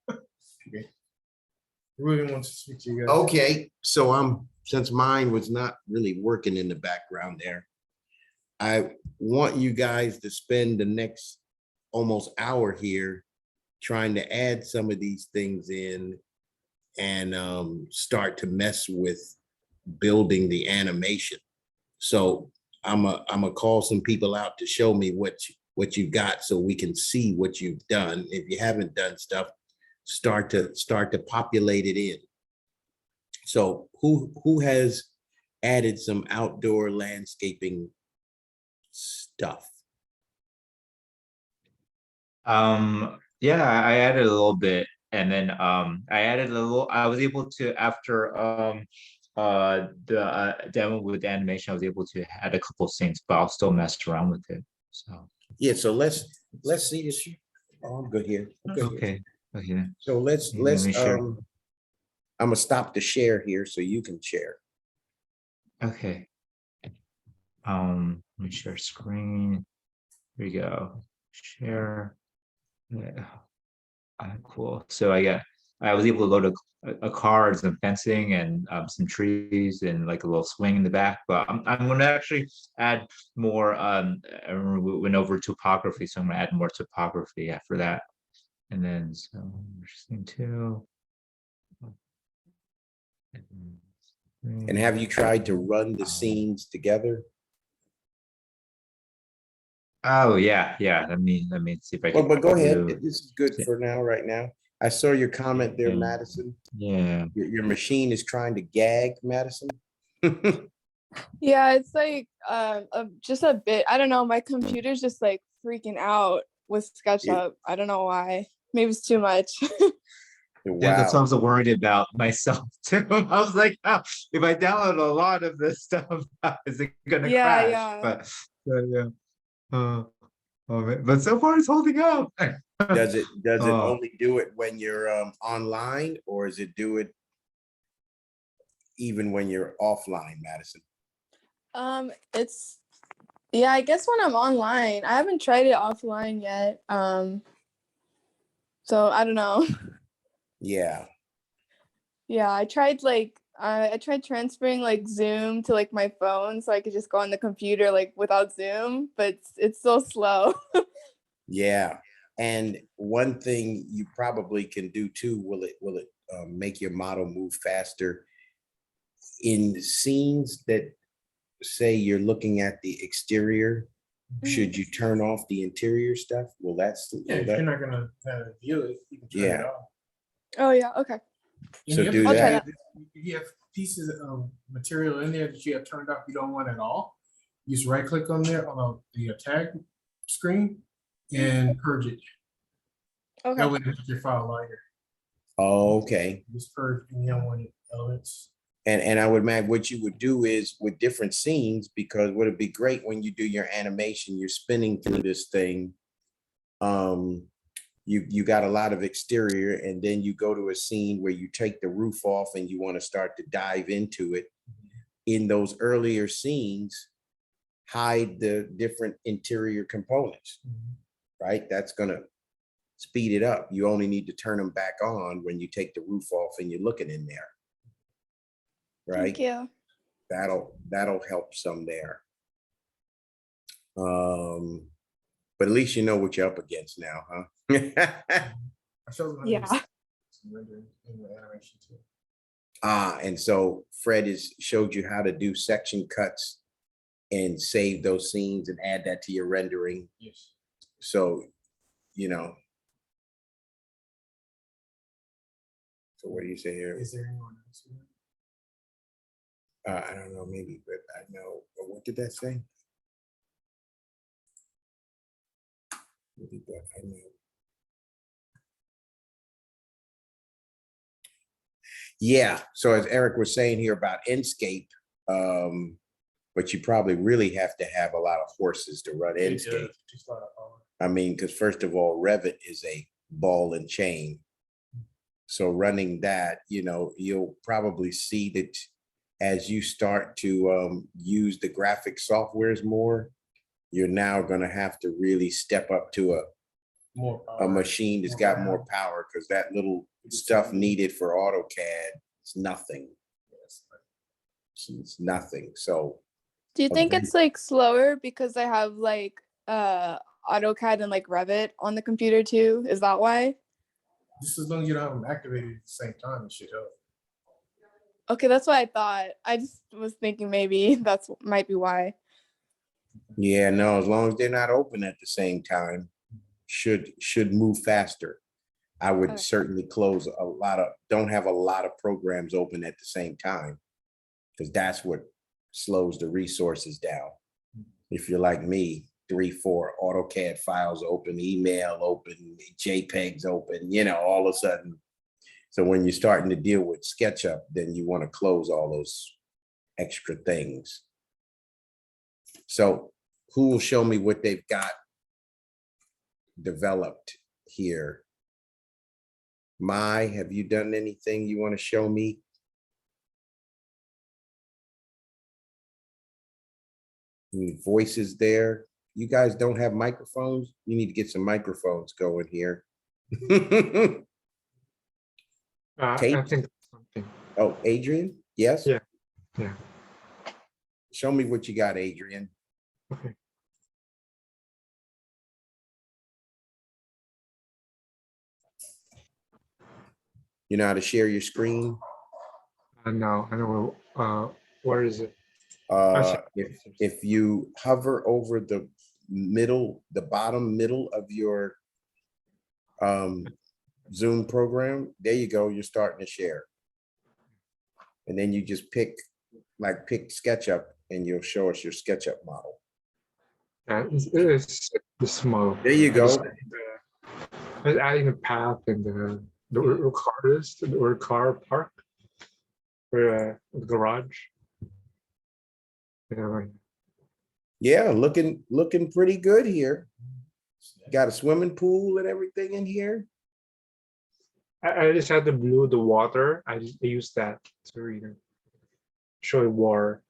things. Okay. Ruben wants to speak to you guys. Okay, so since mine was not really working in the background there, I want you guys to spend the next almost hour here trying to add some of these things in and start to mess with building the animation. So I'm gonna call some people out to show me what you got so we can see what you've done. If you haven't done stuff, start to populate it in. So who has added some outdoor landscaping stuff? Yeah, I added a little bit, and then I was able to, after the demo with animation, I was able to add a couple of things, but I'll still mess around with it. So Yeah, so let's see this. Oh, I'm good here. I'm good here. okay. So let's Yeah, let me share. I'm gonna stop the share here so you can share. Okay. Let me share screen. Here we go. Share. Yeah. Cool. So I was able to load a car and some fencing and some trees and like a little swing in the back. But I'm going to actually add more. I remember we went over topography, so I'm going to add more topography after that. And then so interesting too. And have you tried to run the scenes together? Oh yeah. Let me see if I Well, can. but go ahead. do- This is good for now, right now. I saw your comment there, Yeah. Madison. Yeah. Your machine is trying to gag, Madison. Yeah, it's like just a bit. I don't know. My computer's just like freaking out with SketchUp. I don't know why. Maybe it's too much. Yeah, that's what I Wow. was worried about myself too. I was like, oh, if I download a lot of this stuff, is it gonna Yeah, crash? yeah. But yeah. But so far it's holding up. Does it Oh. only do it when you're online, or does it do it even when you're offline, Madison? It's yeah, I guess when I'm online. I haven't tried it offline yet. So I don't know. Yeah. Yeah, I tried I tried transferring like Zoom to like my phone so I could just go on the computer like without Zoom, but it's so slow. Yeah. And one thing you probably can do too, will it make your model move faster in scenes that say you're looking at the exterior? Should you turn off the interior stuff? Well, Yeah, if you're not gonna view it, you can turn it off. Oh yeah, okay. So And do you have to that. If you have pieces of material in there that you have turned off, you don't want at all. You just right click on there on the tag screen and purge it. Okay. That way it makes your file lighter. Okay. Just purge any unwanted elements. And I would imagine what you would do is with different scenes, because would it be great when you do your animation, you're spinning through this thing. You got a lot of exterior, and then you go to a scene where you take the roof off and you want to start to dive into it. In those earlier scenes, hide the different interior components, right? That's gonna speed it up. You only need to turn them back on when you take the roof off and you're looking in there. Right? Thank you. That'll help some there. But at least you know what you're up against now, huh? I showed them how to Yeah. do some rendering in the animation too. And so Fred showed you how to do section cuts and save those scenes and add that to your rendering. Yes. So, you know. So what do you say here? Is there anyone else? Who- I don't know, maybe, but I know. What did that say? What did that? I know. Yeah. So as Eric was saying here about Inkscape, but you probably really have to have a lot of horses to run It Inkscape. does, just a lot of power. I mean, because first of all, Revit is a ball and chain. So running that, you know, you'll probably see that as you start to use the graphic softwares more, you're now going to have to really step up to More a power. machine that's got more power, because that little stuff needed for AutoCAD is nothing. Yes. It's nothing. So Do you think Okay. it's like slower because I have like AutoCAD and like Revit on the computer too? Is that why? Just as long as you don't have them activated at the same time, it should help. Okay, that's what I thought. I just was thinking maybe that's might be why. yeah, no, as long as they're not open at the same time, should move faster. I would Okay. certainly close don't have a lot of programs open at the same time, because that's what slows the resources down. If you're like me, 3, 4 AutoCAD files open, email open, JPEGs open, you know, all of a sudden. So when you're starting to deal with SketchUp, then you want to close all those extra things. So who will show me what they've got developed here? Have you done anything you want to show me? Any voices there? You guys don't have microphones? You need to get some microphones going here. I Kate? think something. Oh, Adrian? Yes? Yeah, yeah. Show me what you got, Adrian. Okay. You know how to share your screen? Now I know where is it? If you hover over the bottom middle of your Zoom program, there you go, you're starting to share. And then you just pick SketchUp and you'll show us your SketchUp model. Yeah, it's small. There you go. I was adding the path and the cars or car park or the garage. Yeah, looking pretty good here. Got a swimming pool and everything in here. I just had the blue, the water. I used that to show water.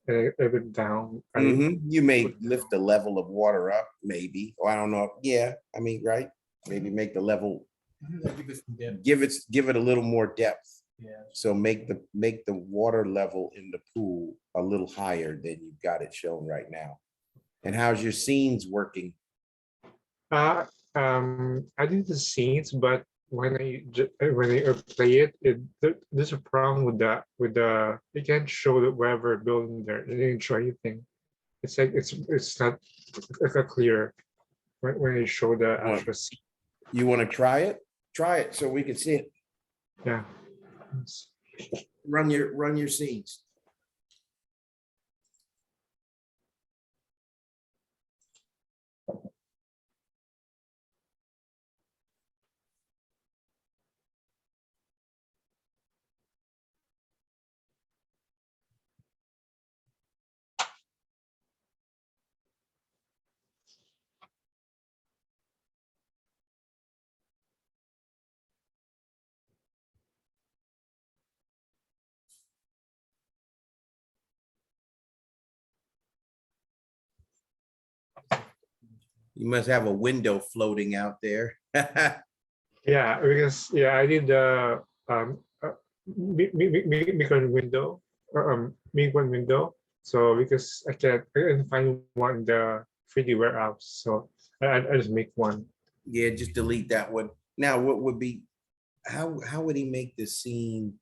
And I went down. You may lift the level of water up, maybe. Or I don't know. Yeah, I mean, right? Maybe make the level, give it a little more depth. Yeah. So make the water level in the pool a little higher than you've got it shown right now. And how's your scenes working? I did the scenes, but when I play it, there's a problem with the you can't show the wherever building there. It didn't show anything. It's like it's not clear when I show the actual scene. You want to try it? Try it so we can see it. Yeah. Run your scenes. You must have a window floating out there. Yeah, because I did the make one window, make one window. So because I can find one in the 3D warehouse, so I just make one. Yeah, just delete that one. Now, what would be, how would he make the scene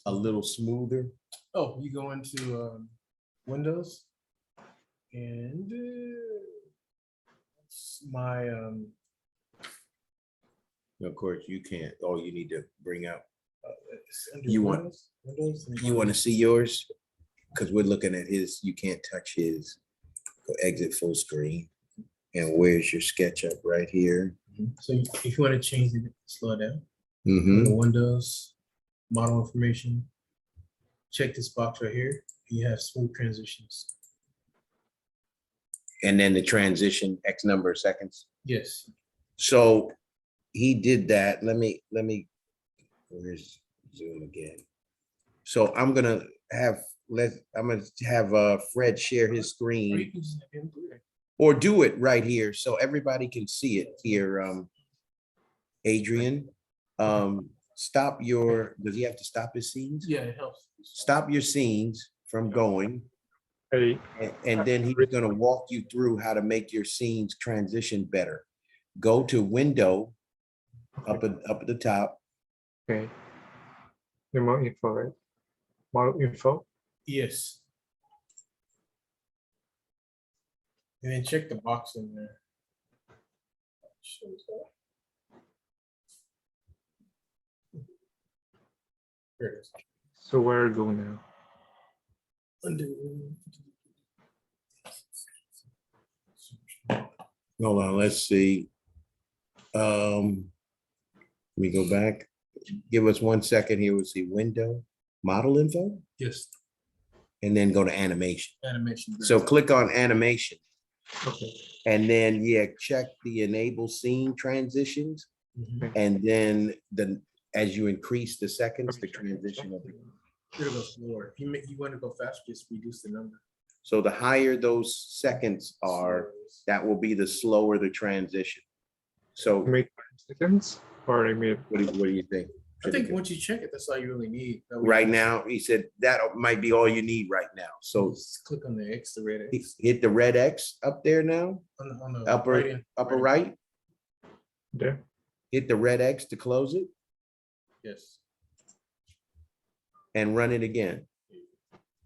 a little smoother? Oh, you go into Windows and my Of course, you can't. Oh, you need to bring up. it's under You want- Windows and You want to see yours? Because we're looking at his. You can't touch his. Go exit full screen. And where's your SketchUp right here? So if you want to change it, slow it down. Mm-hmm. Go to Windows, model information. Check this box right here. You have smooth transitions. And then the transition X number of seconds. Yes. So he did that. Let me, where's Zoom again? So I'm gonna have, Fred share his Or you screen can just have him do it. or do it right here so everybody can see it here. Adrian, stop your, does he have to stop his scenes? Yeah, it helps. Stop your scenes from going. I And then he's gonna walk you through how to make your scenes transition better. Go to window up at the top. okay. The model info, right? Model info. Yes. And then check the box in there. Shows that. There it is. So where go now? Under. Hold on, let's see. Let me go back. Give us 1 second here. We'll see window, model info, Yes, and then go to animation. animation. So click on animation Okay. and then, yeah, check the enable scene transitions. Mhm. And then as you increase the seconds, the transition of the. Here it goes slower. You want to go faster, just reduce the number. So the higher those seconds are, that will be the slower the transition. So Make 5 seconds or I made. what do you think? I think once you check it, that's all you really need. That way Right you now, he said that might be all you need right now. So just click on the X, the red X. hit the red X up there now, On the upper right, There. hit the red X to close it Yes. and run it again.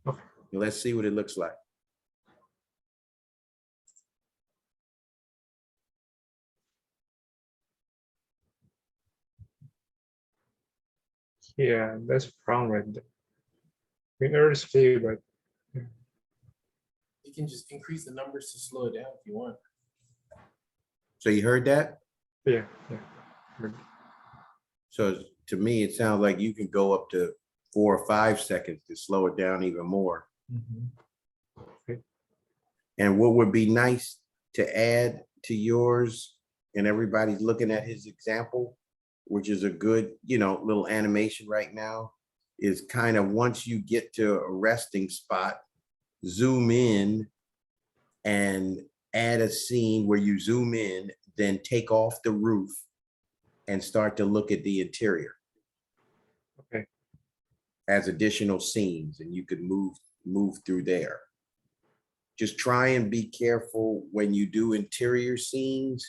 Okay. Let's see what it looks like. Yeah, that's brown right there. I mean, early scale, but You can just increase the numbers to slow it down if you want. So you heard that? yeah. So to me, it sounds like you can go up to 4 or 5 seconds to slow it down even more. And what would be nice to add to yours, and everybody's looking at his example, which is a good, little animation right now, is kind of once you get to a resting spot, zoom in and add a scene where you zoom in, then take off the roof and start to look at the interior. Okay. As additional scenes, and you could move through there. Just try and be careful when you do interior scenes.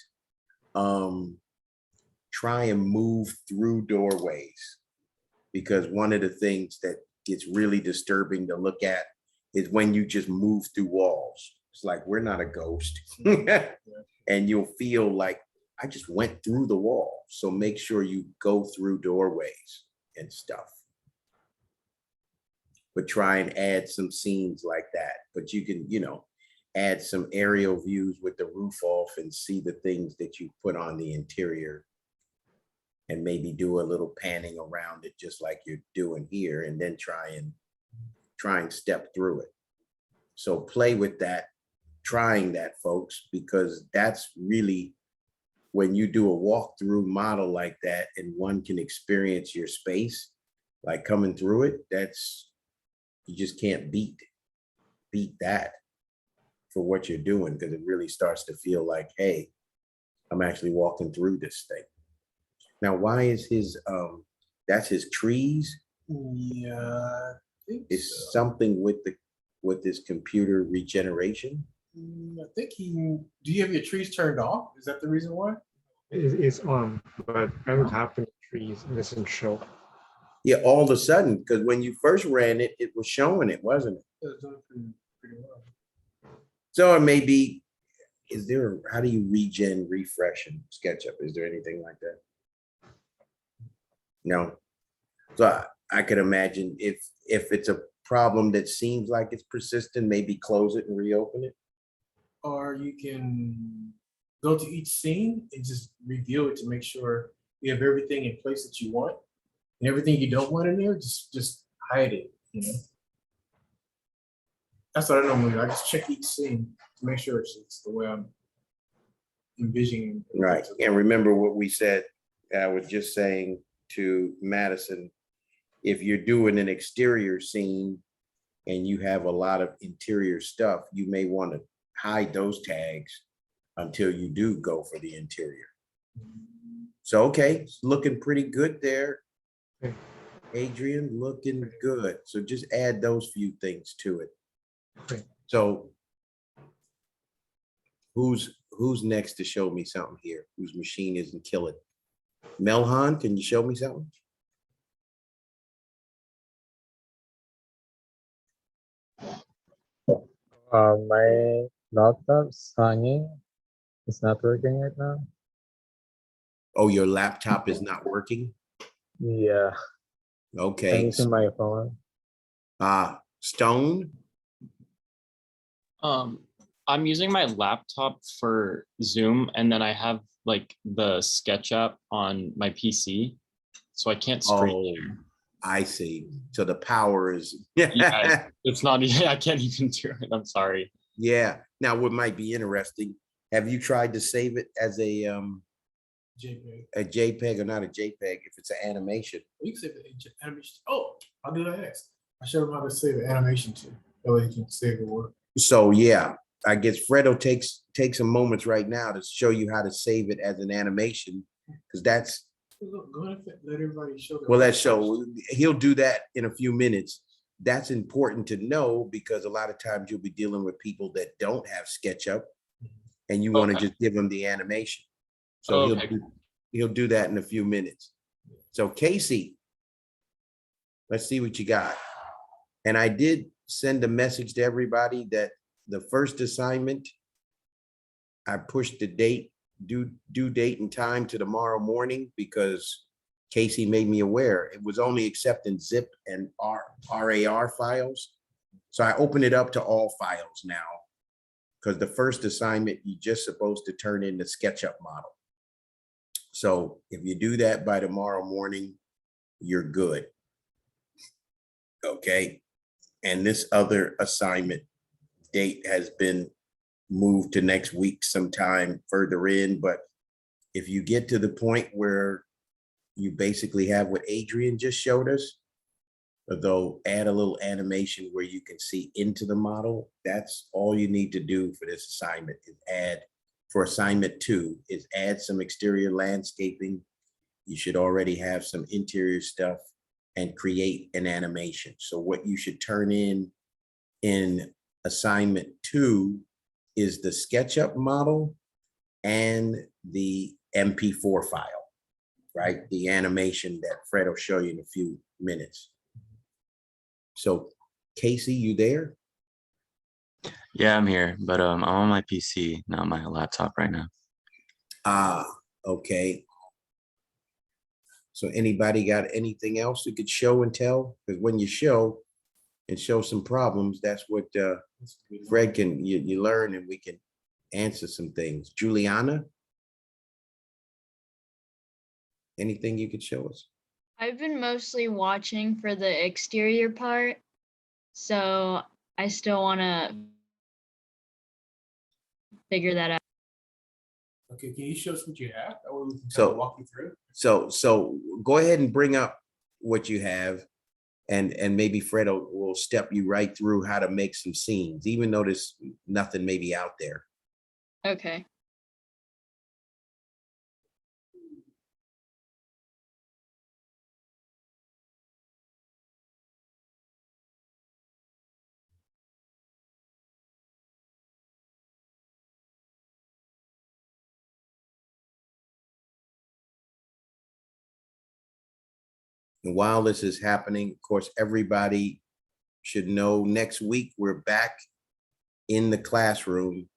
Try and move through doorways, because one of the things that gets really disturbing to look at is when you just move through walls. It's like, we're not a ghost. And you'll feel like I just went through the wall. So make sure you go through doorways and stuff. But try and add some scenes like that. But you can, add some aerial views with the roof off and see the things that you put on the interior. And maybe do a little panning around it just like you're doing here, and then try and step through it. So play with that, trying that, folks, because that's really when you do a walkthrough model like that and one can experience your space, like coming through it, you just can't beat that for what you're doing, because it really starts to feel like, hey, I'm actually walking through this thing. Now, why is that's his trees? Yeah, I think It's so. something with with this computer regeneration? I think do you have your trees turned off? Is that the reason why? It's on, but I don't have any trees. It doesn't show. Yeah, all of a sudden, because when you first ran it, it was showing it, wasn't it? It was doing pretty well. So it may be, how do you refresh in SketchUp? Is there anything like that? No. So I could imagine if it's a problem that seems like it's persistent, maybe close it and reopen it. Or you can go to each scene and just review it to make sure you have everything in place that you want, and everything you don't want in there, just hide it. You know, that's what I normally do. I just check each scene to make sure it's the way I'm envisioning. Right. And remember what we said. I was just saying to Madison, if you're doing an exterior scene and you have a lot of interior stuff, you may want to hide those tags until you do go for the interior. So, okay, it's looking pretty good there. Okay. Adrian, looking good. So just add those few things to it. Okay. So who's next to show me something here? Whose machine isn't killing? Melhan, can you show me something? My laptop's hanging. It's not working right now. Oh, your laptop is not working? Yeah, I'm Okay. using my phone. Stone? I'm using my laptop for Zoom, and then I have like the SketchUp on my PC, so I can't screen Oh, share. I see. So the power is, Yeah, it's not. I can't even do it. I'm sorry. yeah. Now, what might be interesting, have you tried to save it as a JPEG or not a JPEG if it's an animation? You can save the animation. Oh, I'll do that next. I show them how to save the animation too. That way you can save the work. So yeah, I guess Fredo takes some moments right now to show you how to save it as an animation, because that's, Go ahead and let everybody show their well, work that's so he'll do that in a few minutes. That's important to know because a lot of times you'll be dealing with people that don't have SketchUp and you want to Okay. just give them the animation. So Okay. he'll do that in a few minutes. So Casey, let's see what you got. And I did send a message to everybody that the first assignment, I pushed the date, due date and time to tomorrow morning because Casey made me aware it was only accepting zip and RAR files. So I opened it up to all files now because the first assignment, you're just supposed to turn in the SketchUp model. So if you do that by tomorrow morning, you're good. Okay. And this other assignment date has been moved to next week sometime further in. But if you get to the point where you basically have what Adrian just showed us, though add a little animation where you can see into the model, that's all you need to do for this assignment is for assignment 2 is add some exterior landscaping. You should already have some interior stuff and create an animation. So what you should turn in assignment 2 is the SketchUp model and the MP4 file, right? The animation that Fred will show you in a few minutes. So Casey, you there? Yeah, I'm here, but I'm on my PC, not my laptop right now. Okay. So anybody got anything else you could show and tell? Because when you show and show some problems, that's what Fred can, you learn and we can answer some things. Juliana? Anything you could show us? I've been mostly watching for the exterior part, so I still want to figure that out. Okay, can you show us what you have? That way we can So- kind of walk you through. So go ahead and bring up what you have and maybe Fred will step you right through how to make some scenes, even though there's nothing maybe out there. Okay. And while this is happening, of course, everybody should know next week we're back in the classroom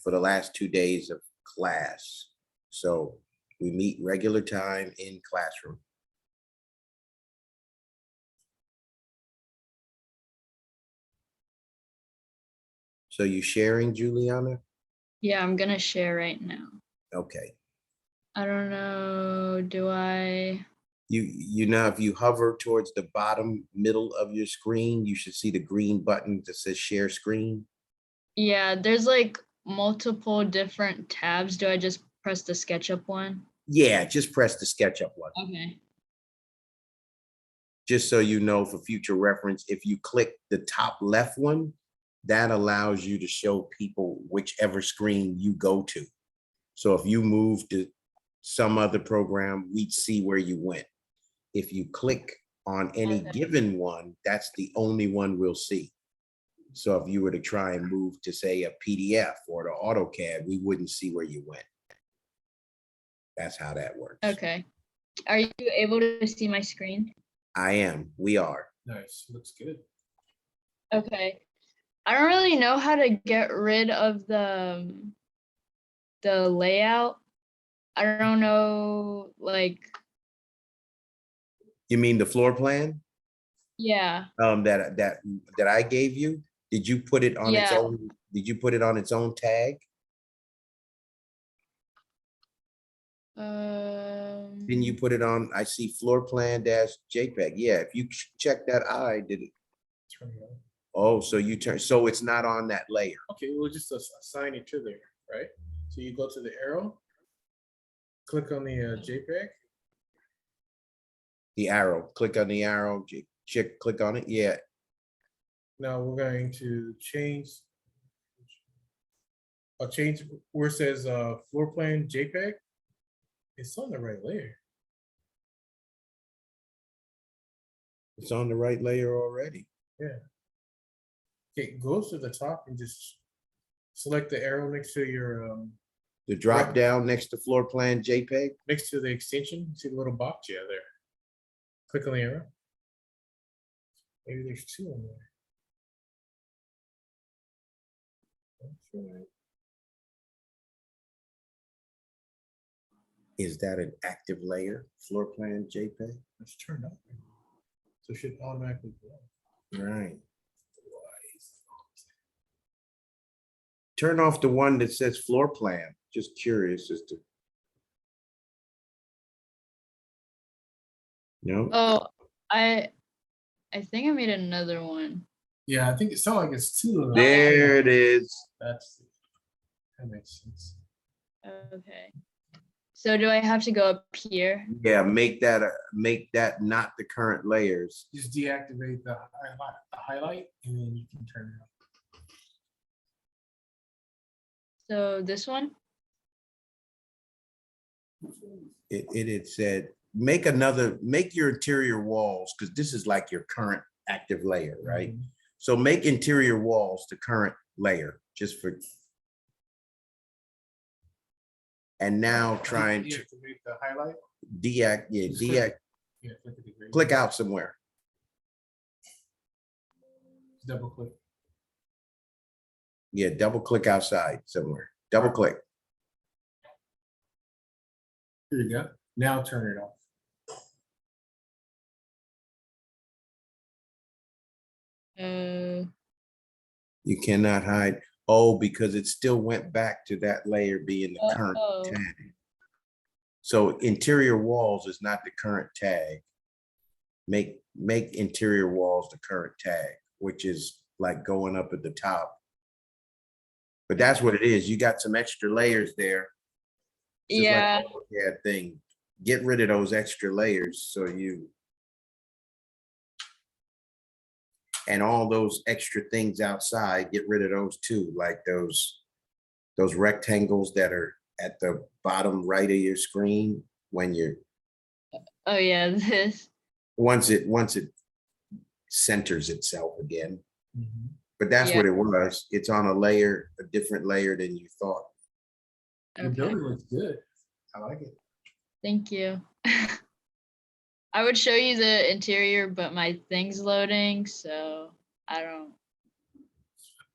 for the last 2 days of class. So we meet regular time in classroom. So you sharing, Juliana? Yeah, I'm gonna share right now. Okay. I don't know, do I? You know, if you hover towards the bottom middle of your screen, you should see the green button that says share screen. Yeah, there's like multiple different tabs. Do I just press the SketchUp one? Yeah, just press the SketchUp one. Okay. Just so you know, for future reference, if you click the top left one, that allows you to show people whichever screen you go to. So if you move to some other program, we'd see where you went. If you click on any Okay. given one, that's the only one we'll see. So if you were to try and move to, say, a PDF or the AutoCAD, we wouldn't see where you went. That's how that works. Okay. Are you able to see my screen? I am. We are. Nice, looks good. Okay. I don't really know how to get rid of the layout. I don't know, like, You mean the floor plan yeah. that I gave you? Did you put it on its Yeah. own? Did you put it on its own tag? Then you put it on, I see floor plan dash JPEG. Yeah, if you check that I did it. Turn it on. Oh, so you turn, so it's not on that layer. Okay, we'll just assign it to there, right? So you go to the arrow, click on the JPEG. The arrow, click on the arrow, check, click on it. Yeah. Now we're going to change. I'll change where it says floor plan JPEG. It's on the right layer. It's on the right layer already. Yeah. Okay, go to the top and just select the arrow next to your The drop down next to floor plan JPEG. next to the extension. See the little box? Yeah, there. Click on the arrow. Maybe there's two in there. That's right. Is that an active layer, floor plan JPEG? It's turned on. So it should automatically go. Right. Turn off the one that says floor plan. Just curious as to. No? Oh, I think I made another one. Yeah, I think it sounds like it's two of them. There it is. That makes sense. Okay. So do I have to go up here? Yeah, make that not the current layers. Just deactivate the highlight and then you can turn it on. So this one? It had said, make your interior walls, because this is like your current active layer, right? Mhm. So make interior walls the current layer, just for. And now trying to Deactivate the highlight. deact, Yeah, click at the green. click out somewhere. Double click. Yeah, double click outside somewhere. Double click. Here you go. Now turn it off. You cannot hide. Oh, because it still went back to that layer being the current oh. tag. So interior walls is not the current tag. Make interior walls the current tag, which is like going up at the top. But that's what it is. You got some extra layers there. Just Yeah. like the thing. Get rid of those extra layers so you. And all those extra things outside, get rid of those too, like those rectangles that are at the bottom right of your screen when you're. Oh yeah, this. Once it centers itself again. Mhm. But that's Yeah. what it was. It's on a different layer than you thought. The Okay. building looks good. I like it. Thank you. I would show you the interior, but my thing's loading, so I don't.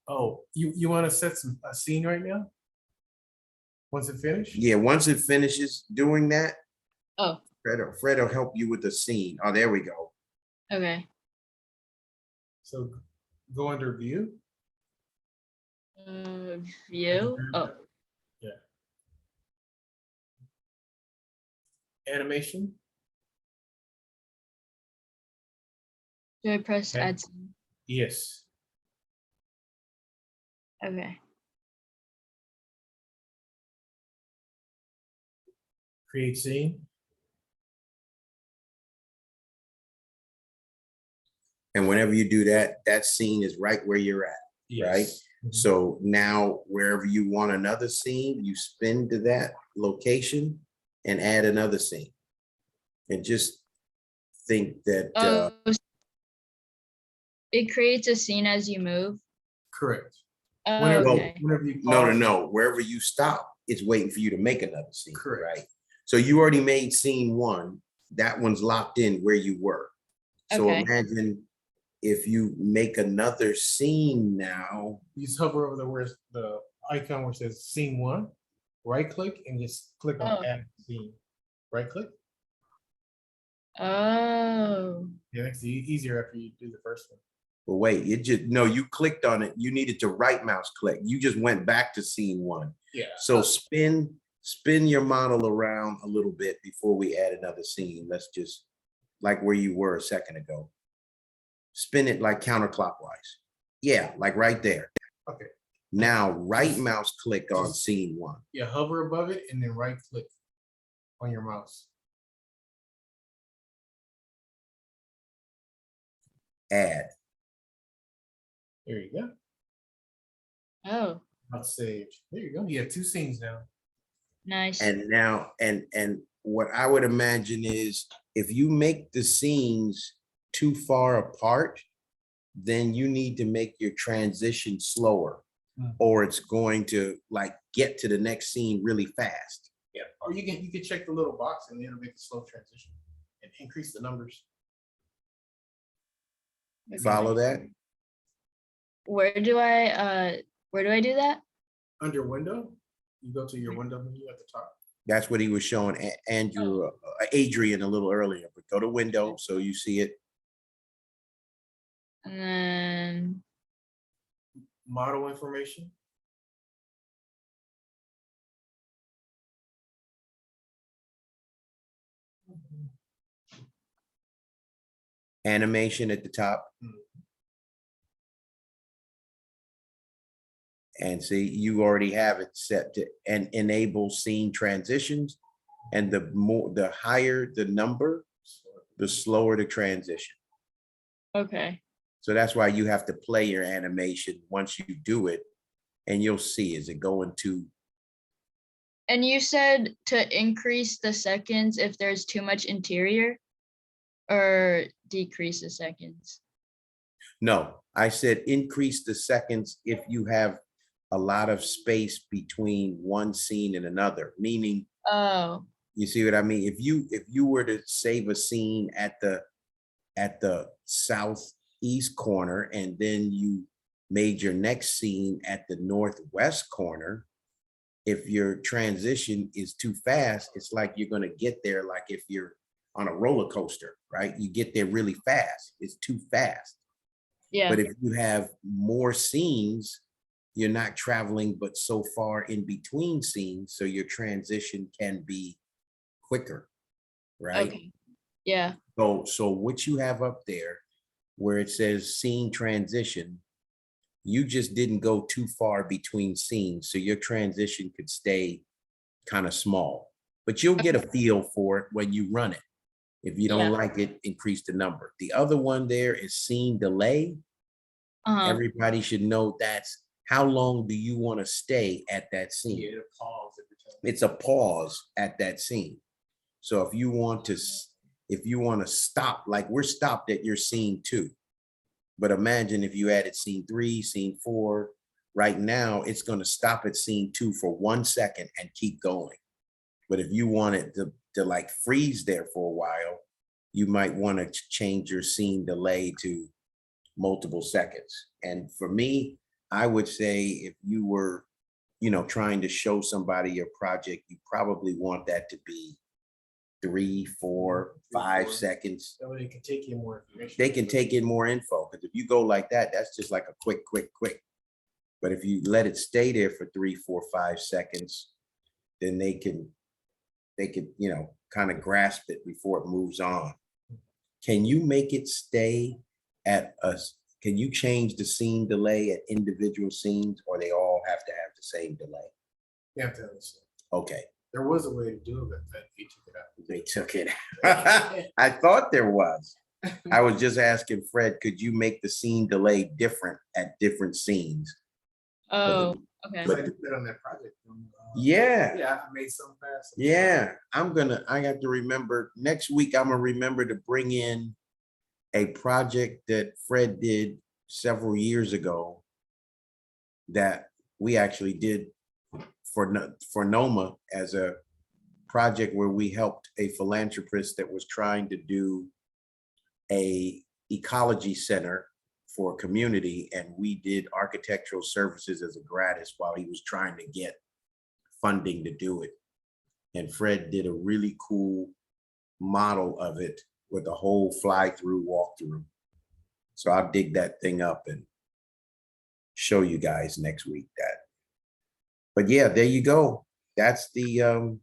Oh, you want to set a scene right now? Once it finishes? Yeah, once it finishes doing that, Oh, Fred will help you with the scene. Oh, there we go. okay. So go under view. View. Oh, Yeah. Animation. do I press Okay. add scene? Yes. Okay. Create scene. And whenever you do that, that scene is right where you're at. Right? Mhm. So now wherever you want another scene, you spin to that location and add another scene. And just think that Oh, it creates a scene as you move. Correct. Oh, Whenever, okay. whenever you no, pause, wherever you stop, it's waiting for you to make another scene. Correct. Right? So you already made scene one. That one's locked in where you were. So Okay. imagine if you make another scene now. you just hover over the icon where it says scene one, right click and just click on Oh. add scene. Right click. Oh. Yeah, it's easier after you do the first one. But wait, you clicked on it. You needed to right mouse click. You just went back to scene one. Yeah. So spin your model around a little bit before we add another scene. Let's just, like where you were a second ago. Spin it like counterclockwise. Yeah, like right there. Okay. Now right mouse click on scene one. Yeah, hover above it and then right click on your mouse. Add. There you go. Oh, Not saved. There you go. You have two scenes now. nice. And now, and what I would imagine is if you make the scenes too far apart, then you need to make your transition slower, or it's going to like get to the next scene really fast. Yeah. Or you can check the little box and it'll make a slow transition and increase the numbers. Okay. Follow that? Where do I do that? Under window, you go to your window menu at the top. That's what he was showing Adrian a little earlier, but go to window so you see it. And then Model information. Animation at the top. And see, you already have it set to and enable scene transitions. And the higher the number, the slower the transition. okay. So that's why you have to play your animation once you do it, and you'll see, is it going to? And you said to increase the seconds if there's too much interior, or decrease the seconds? No, I said increase the seconds if you have a lot of space between one scene and another, meaning, Oh, you see what I mean? If you were to save a scene at the southeast corner, and then you made your next scene at the northwest corner, if your transition is too fast, it's like you're going to get there like if you're on a roller coaster, right? You get there really fast. It's too fast. yeah. But if you have more scenes, you're not traveling but so far in between scenes, so your transition can be quicker, right? Okay. Yeah. So what you have up there where it says scene transition, you just didn't go too far between scenes, so your transition could stay kind of small, but you'll get a feel for it when you run it. If you don't Yeah. like it, increase the number. The other one there is scene delay. Everybody should know that's how long do you want to stay at that scene? Yeah, pause every time. It's a pause at that scene. So if you want to stop, like we're stopped at your scene 2, but imagine if you added scene 3, scene 4, right now it's going to stop at scene 2 for 1 second and keep going. But if you want it to like freeze there for a while, you might want to change your scene delay to multiple seconds. And for me, I would say if you were, you know, trying to show somebody your project, you probably want that to be 3, 4, 5 seconds. That way they can take in more information. They can take in more info, because if you go like that, that's just like a quick. But if you let it stay there for 3, 4, 5 seconds, then they could, you know, kind of grasp it before it moves on. Can you make it stay at us? Can you change the scene delay at individual scenes, or they all have to have the same delay? You have to understand. Okay, There was a way to do it, but then they took it out. they took it. I thought there was. I was just asking Fred, could you make the scene delay different at different scenes? Oh, okay. But I did that on that project. Yeah. Yeah, I made some fast. Yeah, I got to remember, next week, I'm gonna remember to bring in a project that Fred did several years ago that we actually did for NOMA as a project where we helped a philanthropist that was trying to do a ecology center for a community, and we did architectural services as a gratis while he was trying to get funding to do it. And Fred did a really cool model of it with a whole fly-through walkthrough. So I'll dig that thing up and show you guys next week that. But yeah, there you go. That's the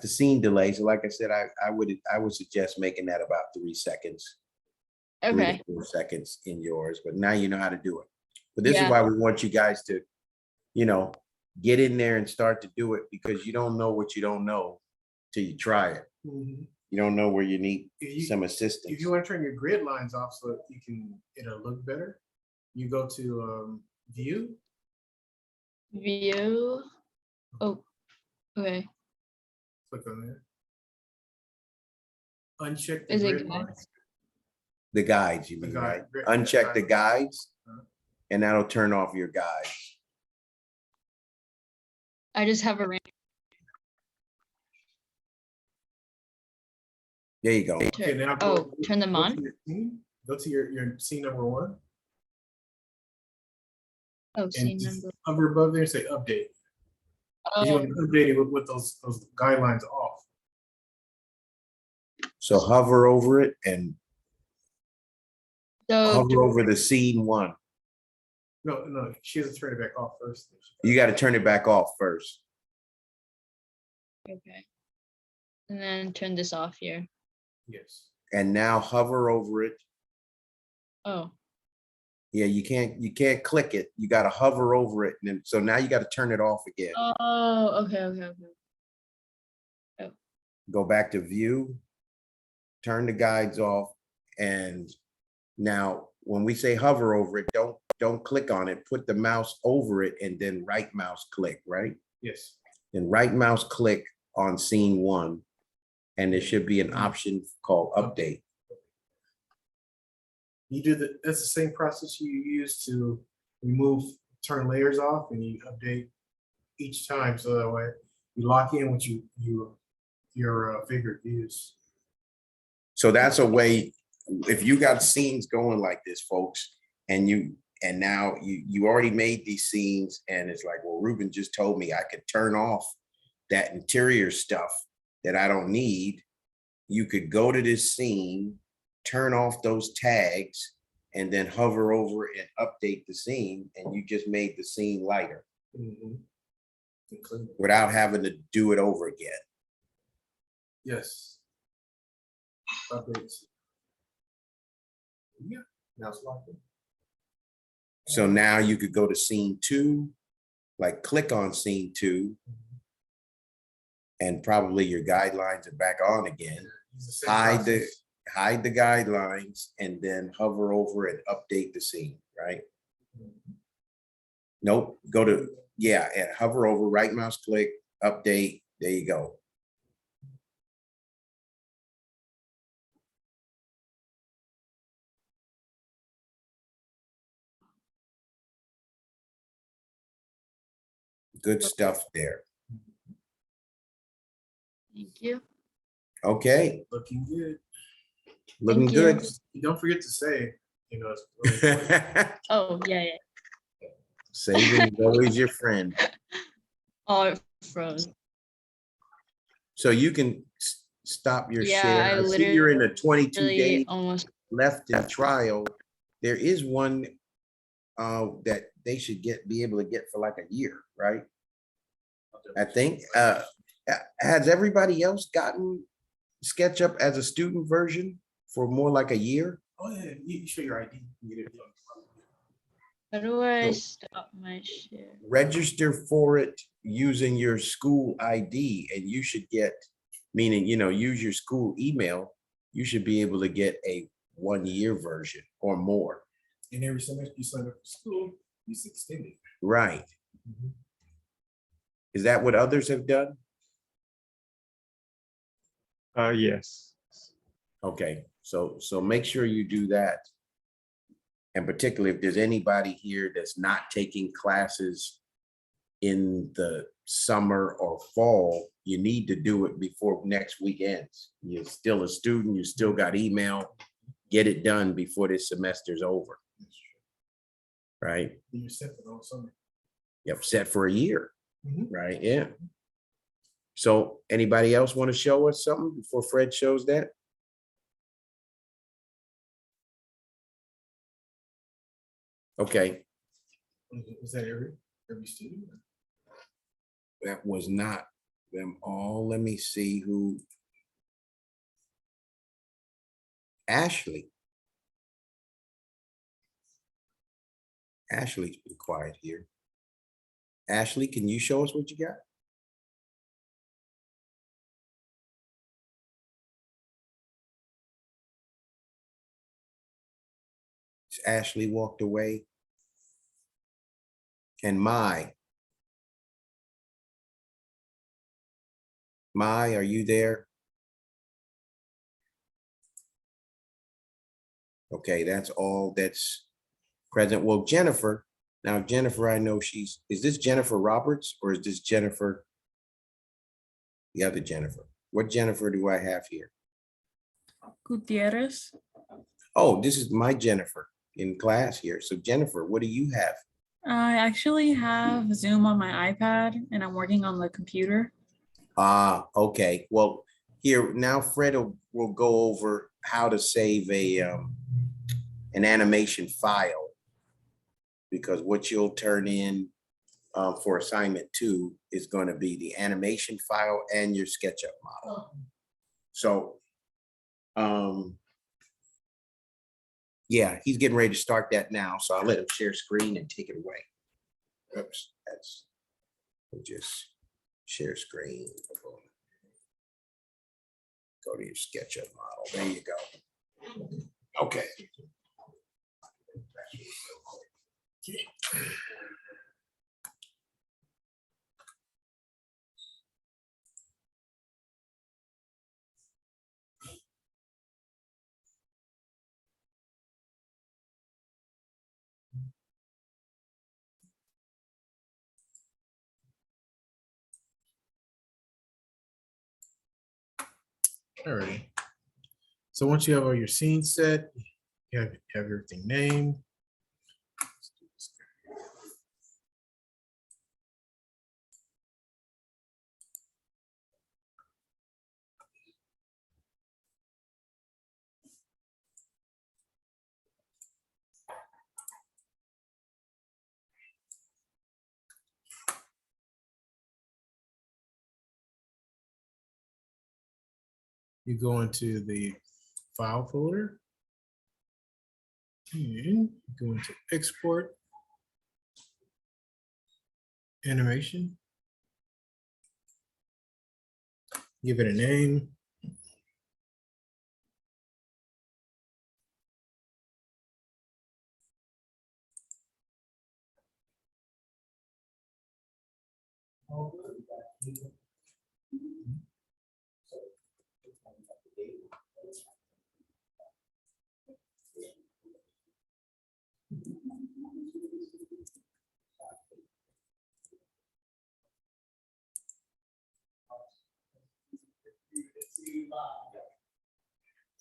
scene delay. So like I said, I would suggest making that about 3 seconds. 3 Okay. to 4 seconds in yours, but now you know how to do it. But this is Yeah. why we want you guys to, you know, get in there and start to do it, because you don't know what you don't know till you try it. Mhm. You don't know where you need If you- some assistance. If you want to turn your grid lines off so that it'll look better, you go to view. View. Oh, okay. Click on there. Uncheck the Is it grid guides? lines. The guides, you The mean, guide- right? grid- Uncheck the guides, Uh-huh. and that'll turn off your guides. I just have a random. There you go. Okay, now Oh, turn them go on? to your scene. Go to your scene number 1 Oh, and scene just number. hover above there and say update. You Oh, want to update it with those guidelines off. So hover over it and so hover over the scene 1. No, she has to turn it back off first. You got to turn it back off first. okay. And then turn this off here. Yes. And now hover over it. Oh, Yeah, you can't click it. You got to hover over it. And then, so now you got to turn it off again. oh, okay. Go back to view, turn the guides off. And now when we say hover over it, don't click on it, put the mouse over it and then right mouse click, right? Yes. Then right mouse click on scene 1. And there should be an option called update. That's the same process you use to turn layers off, and you update each time, so that way you lock in what your favorite views. So that's a way, if you got scenes going like this, folks, and now you already made these scenes, and it's like, well, Ruben just told me I could turn off that interior stuff that I don't need. You could go to this scene, turn off those tags, and then hover over and update the scene, and you just made the scene lighter without having to do it over again. Yes. Updates. Yeah, now it's locked in. So now you could go to scene 2, like click on scene 2, and probably your guidelines are back on again. Hide the guidelines and then hover over and update the scene, right? Nope, go to, yeah, and hover over, right mouse click, update, there you go. Good stuff there. Thank you. Okay, Looking good. looking you. good. Don't forget to say, it's really important. Oh, yeah, yeah. Saving is always your friend. Oh, it froze. So you can stop your Yeah, share. I I see you're in a 22 literally day almost. left in trial. There is one that they should be able to get for like a year, right? I think. Has everybody else gotten SketchUp as a student version for more like a year? Oh, yeah, you show your ID. You get it. How do I So- stop my share? Register for it using your school ID, and you should get, meaning, use your school email. You should be able to get a 1-year version or more. And every semester you sign up for school, it's extended. Right. Is that what others have done? Yes. Okay, so make sure you do that. And particularly if there's anybody here that's not taking classes in the summer or fall, you need to do it before next week ends. You're still a student, you still got email, get it done before this semester's over, right? You're set for the whole summer. You're set for a year, Mhm. right? Yeah. So anybody else want to show us something before Fred shows that? Okay, Was that every student? that was not them all. Let me see who. Ashley. Ashley's been quiet here. Ashley, can you show us what you got? Ashley walked away. And Mai, are you there? Okay, that's all that's present. Well, Jennifer, now Jennifer, I know is this Jennifer Roberts or is this Jennifer? The other Jennifer. What Jennifer do I have here? Gutierrez. Oh, this is my Jennifer in class here. So Jennifer, what do you have? I actually have Zoom on my iPad and I'm working on the computer. Ah, okay. Well, here now Fred will go over how to save an animation file, because what you'll turn in for assignment 2 is going to be the animation file and your SketchUp model. So, yeah, he's getting ready to start that now. So I'll let him share screen and take it away. Oops, we'll just share screen. Go to your SketchUp model. There you go. Okay. All right. So once you have all your scenes set, you have everything named. You go into the file folder and go into export animation. Give it a name.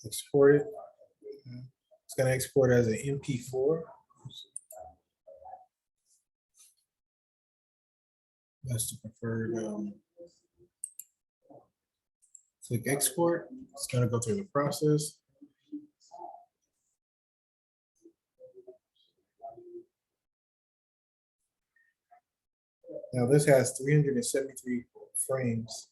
Export it. It's gonna export as an MP4. That's the preferred. Click export. It's gonna go through the process. Now this has 373 frames.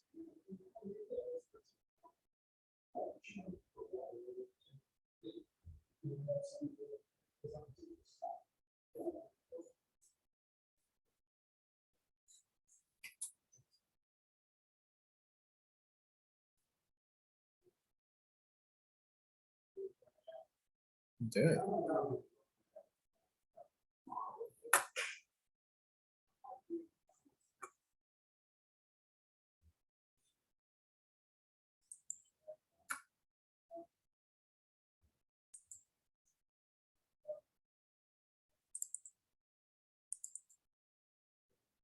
Dead.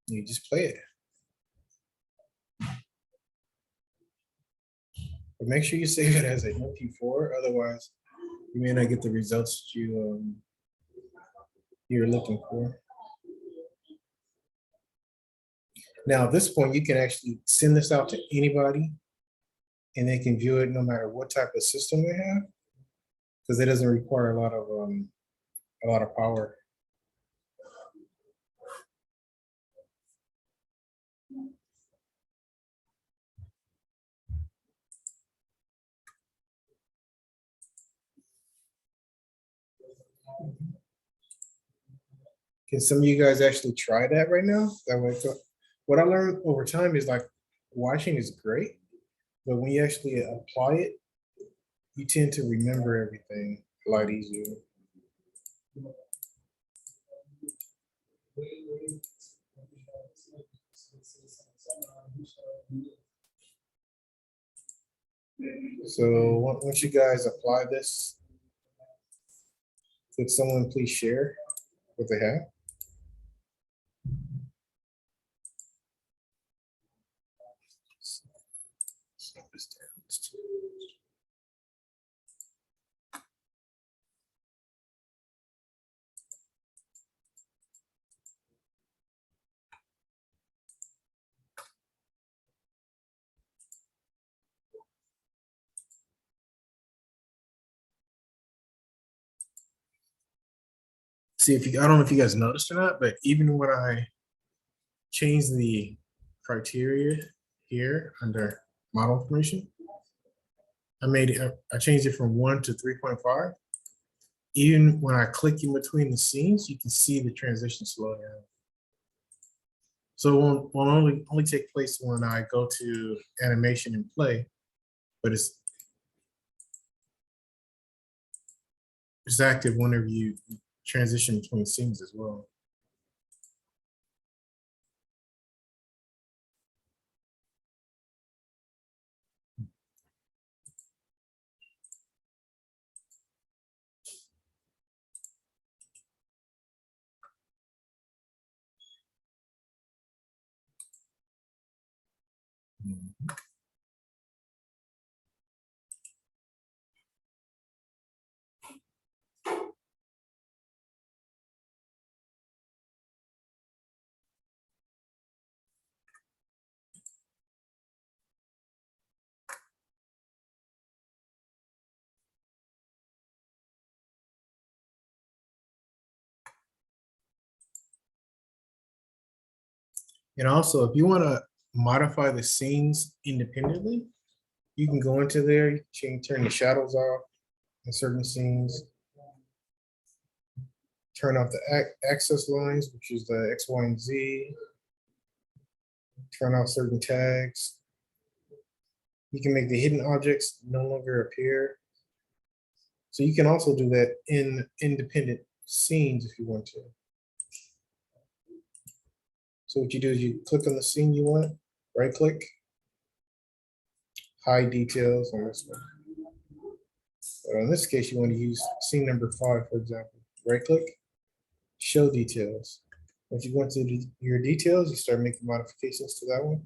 You just play it. But make sure you save it as an MP4, otherwise you may not get the results you're looking for. Now at this point, you can actually send this out to anybody and they can view it no matter what type of system they have, because it doesn't require a lot of power. Can some of you guys actually try that right now? That way, what I learned over time is like watching is great, but when you actually apply it, you tend to remember everything a lot easier. So once you guys apply this, could someone please share what they have? See if you, I don't know if you guys noticed or not, but even when I change the criteria here under model information, I changed it from 1 to 3.5. Even when I click in between the scenes, you can see the transition slow down. So it will only take place when I go to animation and play, but it's active whenever you transition between scenes as well. And also, if you want to modify the scenes independently, you can go into there, you can turn the shadows off in certain scenes, turn off the access lines, which is the X, Y, and Z, turn off certain tags. You can make the hidden objects no longer appear. So you can also do that in independent scenes if you want to. So what you do is you click on the scene you want, right click, hide details on this one. But in this case, you want to use scene number 5, for example. Right click, show details. Once you go into your details, you start making modifications to that one.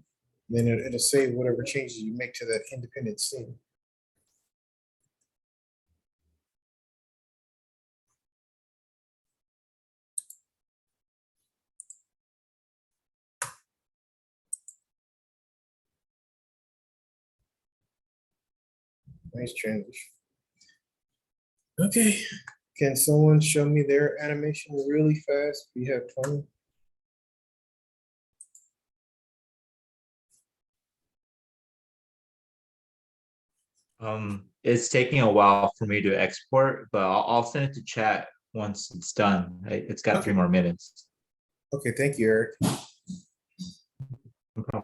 Then it'll save whatever changes you make to that independent scene. Nice transition. Okay, can someone show me their animation really fast? We have 20. It's taking a while for me to export, but I'll send it to chat once it's done. It's got 3 more minutes. Okay, thank you, Eric. No problem.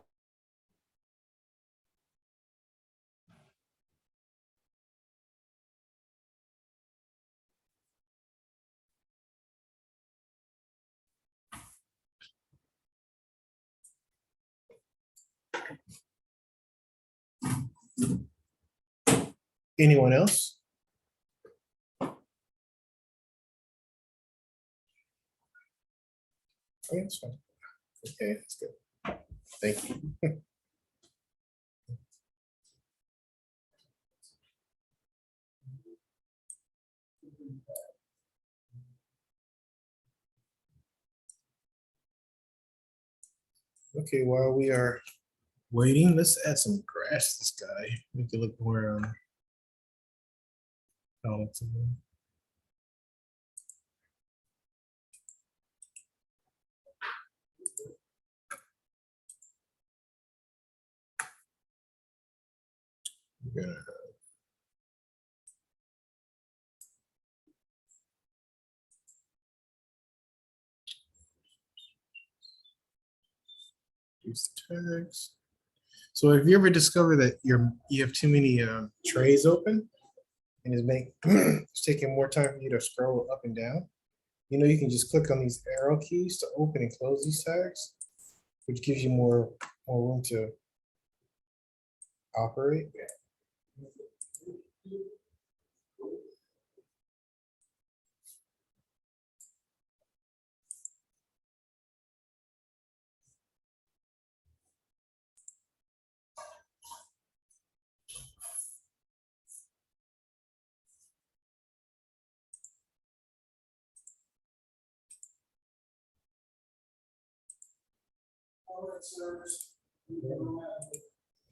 Anyone else? Okay, that's fine. Okay, that's good. Thank you. Okay, while we are waiting, let's add some grass to this guy. Make it look more palatable. We're gonna use the tags. So have you ever discovered that you have too many trays open and it's taking more time for you to scroll up and down? You know, you can just click on these arrow keys to open and close these tags, which gives you more room to operate. All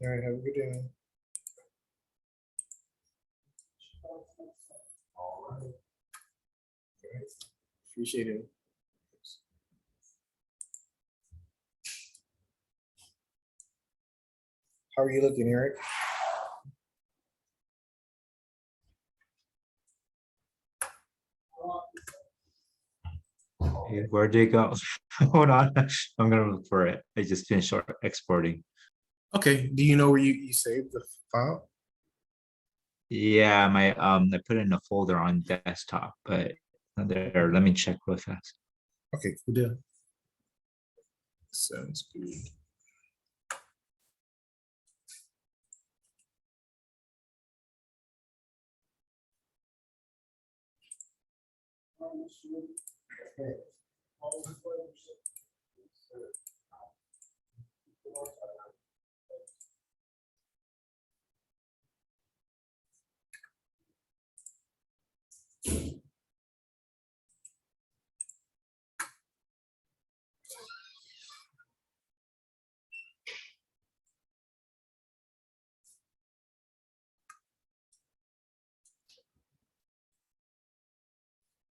right, have a good day. All right. Appreciate it. How are you looking, Eric? Hey, where'd they go? Hold on, I'm gonna look for it. I just finished exporting. Okay, do you know where you saved the file? Yeah, I put it in a folder on desktop, but not there. Let me check real fast. Okay, cool deal. Sounds good.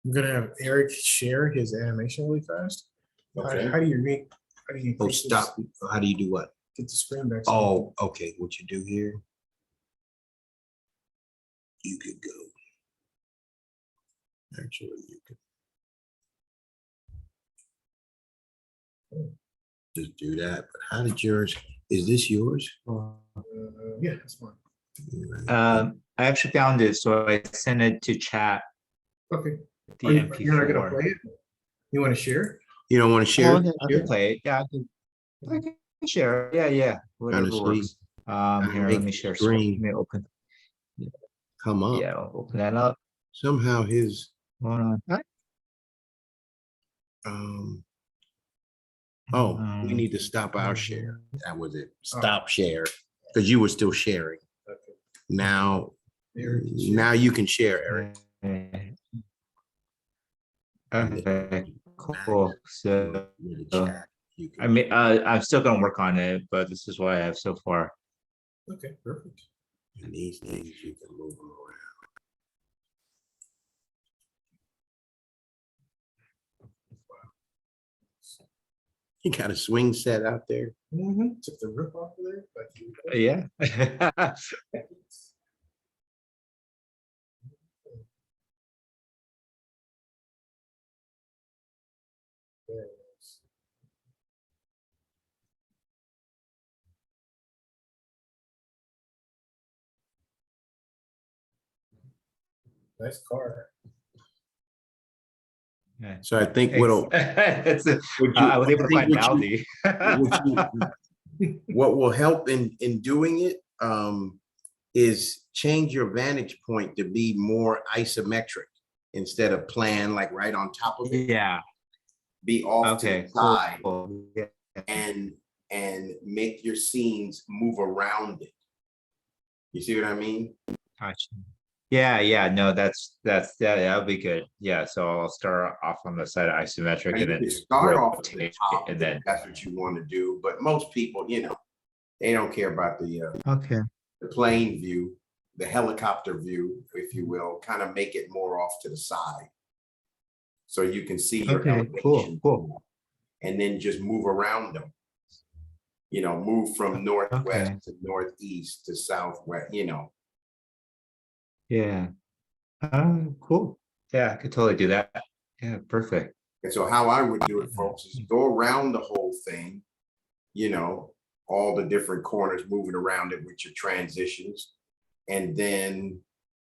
I'm gonna have Eric share his animation really fast. Okay. How do you read? How do you Oh, increase this- stop. How do you do what? Get the screen back. Oh, okay. What you do here? You could go. Actually, you could. Just do that. But how did yours? Is this yours? Yeah, that's fine. I actually found it, so I sent it to chat. Okay. The You're not gonna MP4. play it? You want to share? You don't want to share? Oh, I can play it. Yeah, I can share. Yeah. Whatever Honestly, works. Here, make let me the share. screen Let me open. come up. Yeah, I'll open that up. Somehow his Hold on. oh, we need to stop our share. That was it. Stop share. Because you were still sharing. Okay. Now, Eric can share. now you can share, Eric. Okay, cool. So, With the chat, you can- I mean, I'm still gonna work on it, but this is what I have so far. Okay, perfect. And these things, you can move them around. You got a swing set out there? Took the roof off of there. Yeah. Nice car. So I think what'll, It's would you- I was able I to think find what Maldi. what will help in doing it is change your vantage point to be more isometric instead of plan like right on top of it. Yeah. Be off to Okay. the side Cool. Yeah. and make your scenes move around it. You see what I mean? Gotcha. Yeah. No, that'll be good. Yeah. So I'll start off on the side of Now, isometric you and then can start off at the rotate top and if then. that's what you want to do, but most people, they don't care about the Okay. plane view, the helicopter view, if you will, kind of make it more off to the side. So you can see your Okay. elevation. Cool. And then just move around them. Move from northwest Okay. to northeast to southwest, Yeah. Cool. Yeah, I could totally do that. Yeah, perfect. And so how I would do it, folks, is go around the whole thing, all the different corners, moving around it with your transitions. And then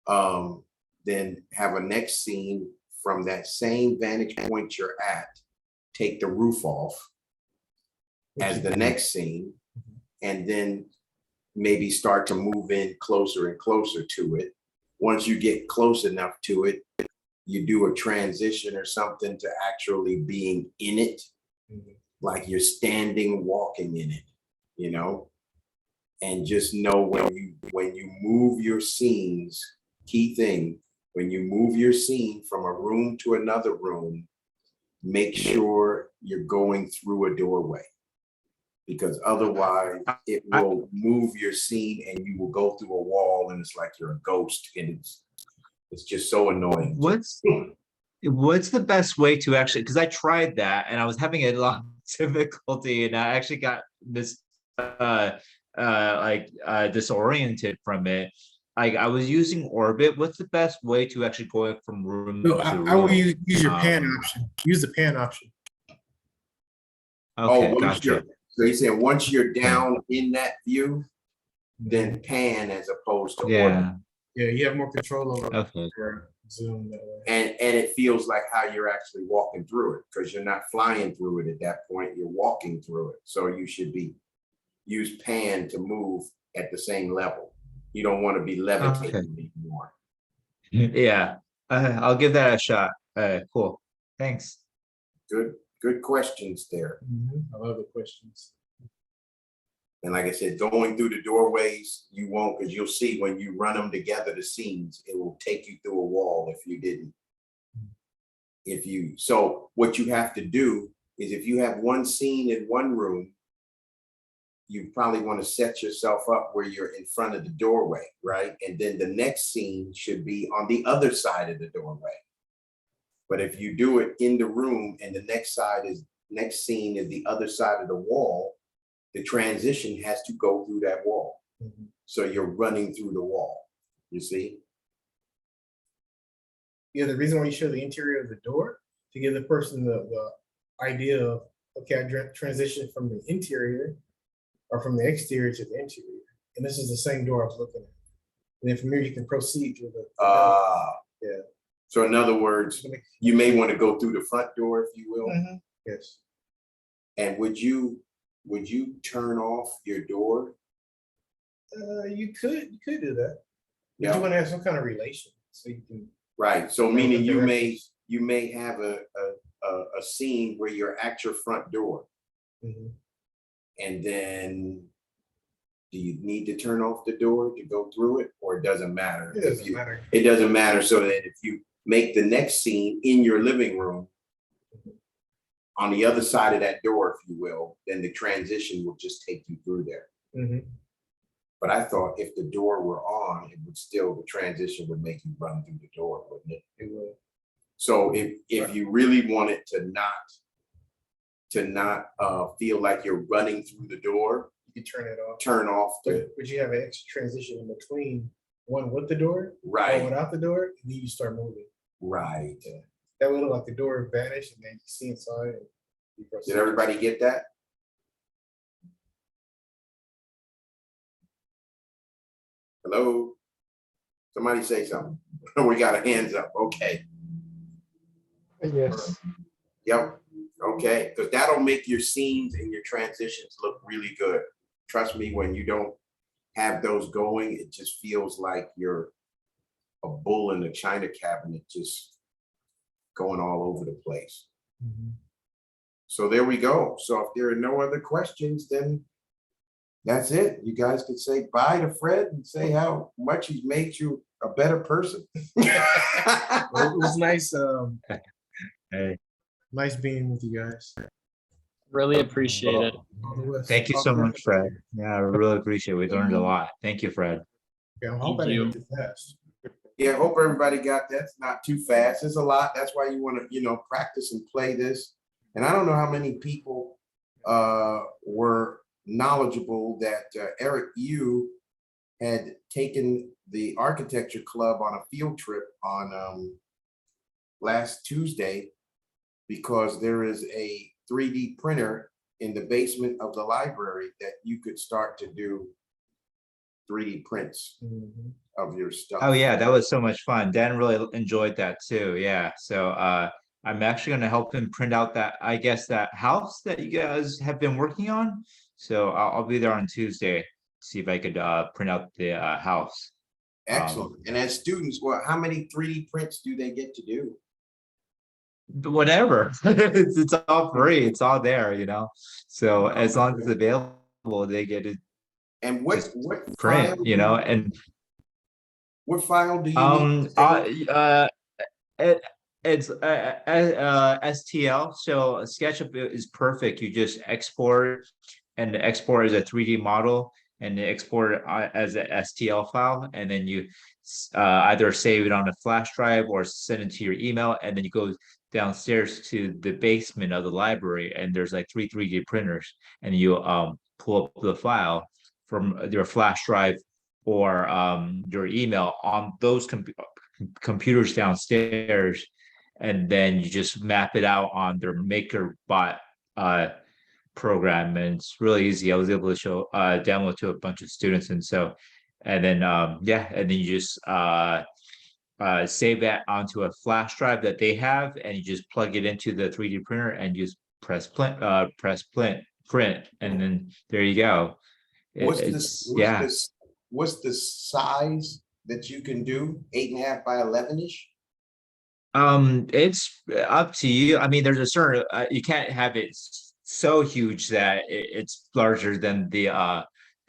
have a next scene from that same vantage point you're at, take the roof off as the next scene, and then maybe start to move in closer and closer to it. Once you get close enough to it, you do a transition or something to actually being in it, like you're standing, walking in it, and just know when you move your scenes, key thing, when you move your scene from a room to another room, make sure you're going through a doorway, because otherwise it will move your scene and you will go through a wall and it's like you're a ghost, and it's just so annoying. What's the best way to actually, because I tried that and I was having a lot of difficulty and I actually got this disoriented from it. I was using Orbit. What's the best way to actually go from room No, to I room? would use your pan option. Use the pan option. Okay, once gotcha. so you said once you're down in that view, then pan as opposed to Yeah. orbit. Yeah, you have more control over Okay. your zoom that way. And it feels like how you're actually walking through it, because you're not flying through it at that point, you're walking through it. So you should use pan to move at the same level. You don't want to be levitating anymore. Yeah. I'll give that a shot. Cool. Thanks. Good questions there. I love the questions. And like I said, going through the doorways, you won't, because you'll see when you run them together, the scenes, it will take you through a wall if you didn't. So what you have to do is, if you have one scene in one room, you probably want to set yourself up where you're in front of the doorway, right? And then the next scene should be on the other side of the doorway. But if you do it in the room and the next scene is the other side of the wall, the transition has to go through that wall. So you're running through the wall, you see? Yeah, the reason why you show the interior of the door, to give the person the idea of, okay, I transition from the interior or from the exterior to the interior. And this is the same door I was looking at. And then from here, you can proceed through the. Yeah. So in other words, you may want to go through the front door, if you will. Yes. And would you turn off your door? You could do that. Yeah. You want to have some kind of relation, so you can. Right. So meaning you may have a scene where you're at your front door. And then do you need to turn off the door to go through it, or it doesn't matter? It doesn't matter. It doesn't matter. So that if you make the next scene in your living room on the other side of that door, if you will, then the transition will just take you through there. But I thought if the door were on, it would still, the transition would make you run through the door, wouldn't it? It will. So if you really wanted to not feel like you're running through the door, You can turn it off. turn off the, But you have an extra transition in between one with the door, right, one without the door, and then you start moving. right. That way, look like the door vanished, and then you see inside. And you press Did it. everybody get that? Hello? Somebody say something. We got our hands up. Okay. Yes. Yep. Okay. Because that'll make your scenes and your transitions look really good. Trust me, when you don't have those going, it just feels like you're a bull in a china cabinet, just going all over the place. Mhm. So there we go. So if there are no other questions, then that's it. You guys could say bye to Fred and say how much he's made you a better person. Well, it was nice. Hey, Nice being with you guys. Really appreciate it. All the best. thank you so much, Fred. Yeah, I really appreciate it. We learned a lot. Thank you, Fred. Yeah, I Thank hope I didn't you. go too fast. Yeah, hope everybody got that. It's not too fast. It's a lot. That's why you want to, practice and play this. And I don't know how many people were knowledgeable that Eric, you had taken the architecture club on a field trip on last Tuesday, because there is a 3D printer in the basement of the library that you could start to do 3D prints Mhm. of your stuff. Oh yeah, that was so much fun. Dan really enjoyed that too. Yeah. So I'm actually gonna help him print out that, I guess, that house that you guys have been working on. So I'll be there on Tuesday, see if I could print out the house. Excellent. And as students, well, how many 3D prints do they get to do? Whatever. It's all free. It's all there, So as long as it's available, they get it And just what print, file? and What file do you need? it's STL. So SketchUp is perfect. You just export, and export as a 3D model, and export it as a STL file, and then you either save it on a flash drive or send it to your email, and then you go downstairs to the basement of the library, and there's like 3D printers, and you pull up the file from your flash drive or your email on those computers downstairs, and then you just map it out on their MakerBot program, and it's really easy. I was able to show demo to a bunch of students, and then and then you just save that onto a flash drive that they have, and you just plug it into the 3D printer and just press print, and then there you go. What's the size that you can do? 8.5 by 11-ish? It's up to you. I mean, there's a certain you can't have it so huge that it's larger than the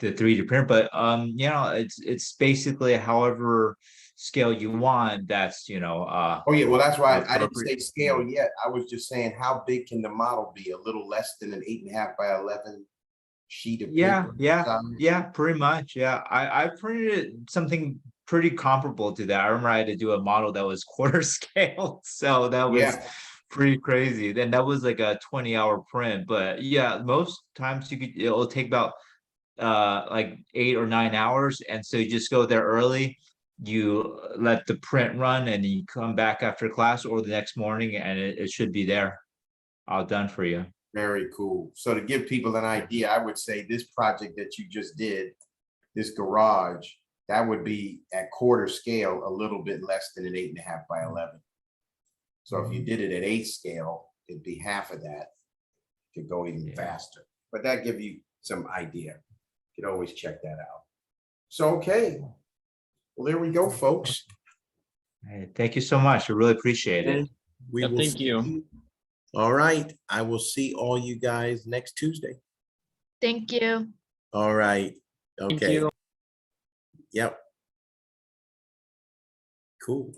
3D printer, but it's basically however scale you want. That's Oh yeah, well that's why I didn't say appropriate. scale yet. I was just saying how big can the model be? A little less than an 8.5 by 11 sheet of paper? Yeah, pretty much. Yeah, I printed something pretty comparable to that. I remember I had to do a model that was quarter scale, so that was pretty crazy. Then that was like a 20-hour print, but yeah, most times it'll take about like 8 or 9 hours, and so you just go there early, you let the print run, and you come back after class or the next morning, and it should be there all done for you. Very cool. So to give people an idea, I would say this project that you just did, this garage, that would be at quarter scale, a little bit less than an 8.5 by 11. So if you did it at 8 scale, it'd be half of that. Could go even faster. But that gives you some idea. You can always check that out. So, okay. Well, there we go, folks. Hey, thank you so much. I really appreciate it. We will Thank you. All right. I will see all you guys next Tuesday. Thank you. All right. Okay. Thank you. Yep. Cool.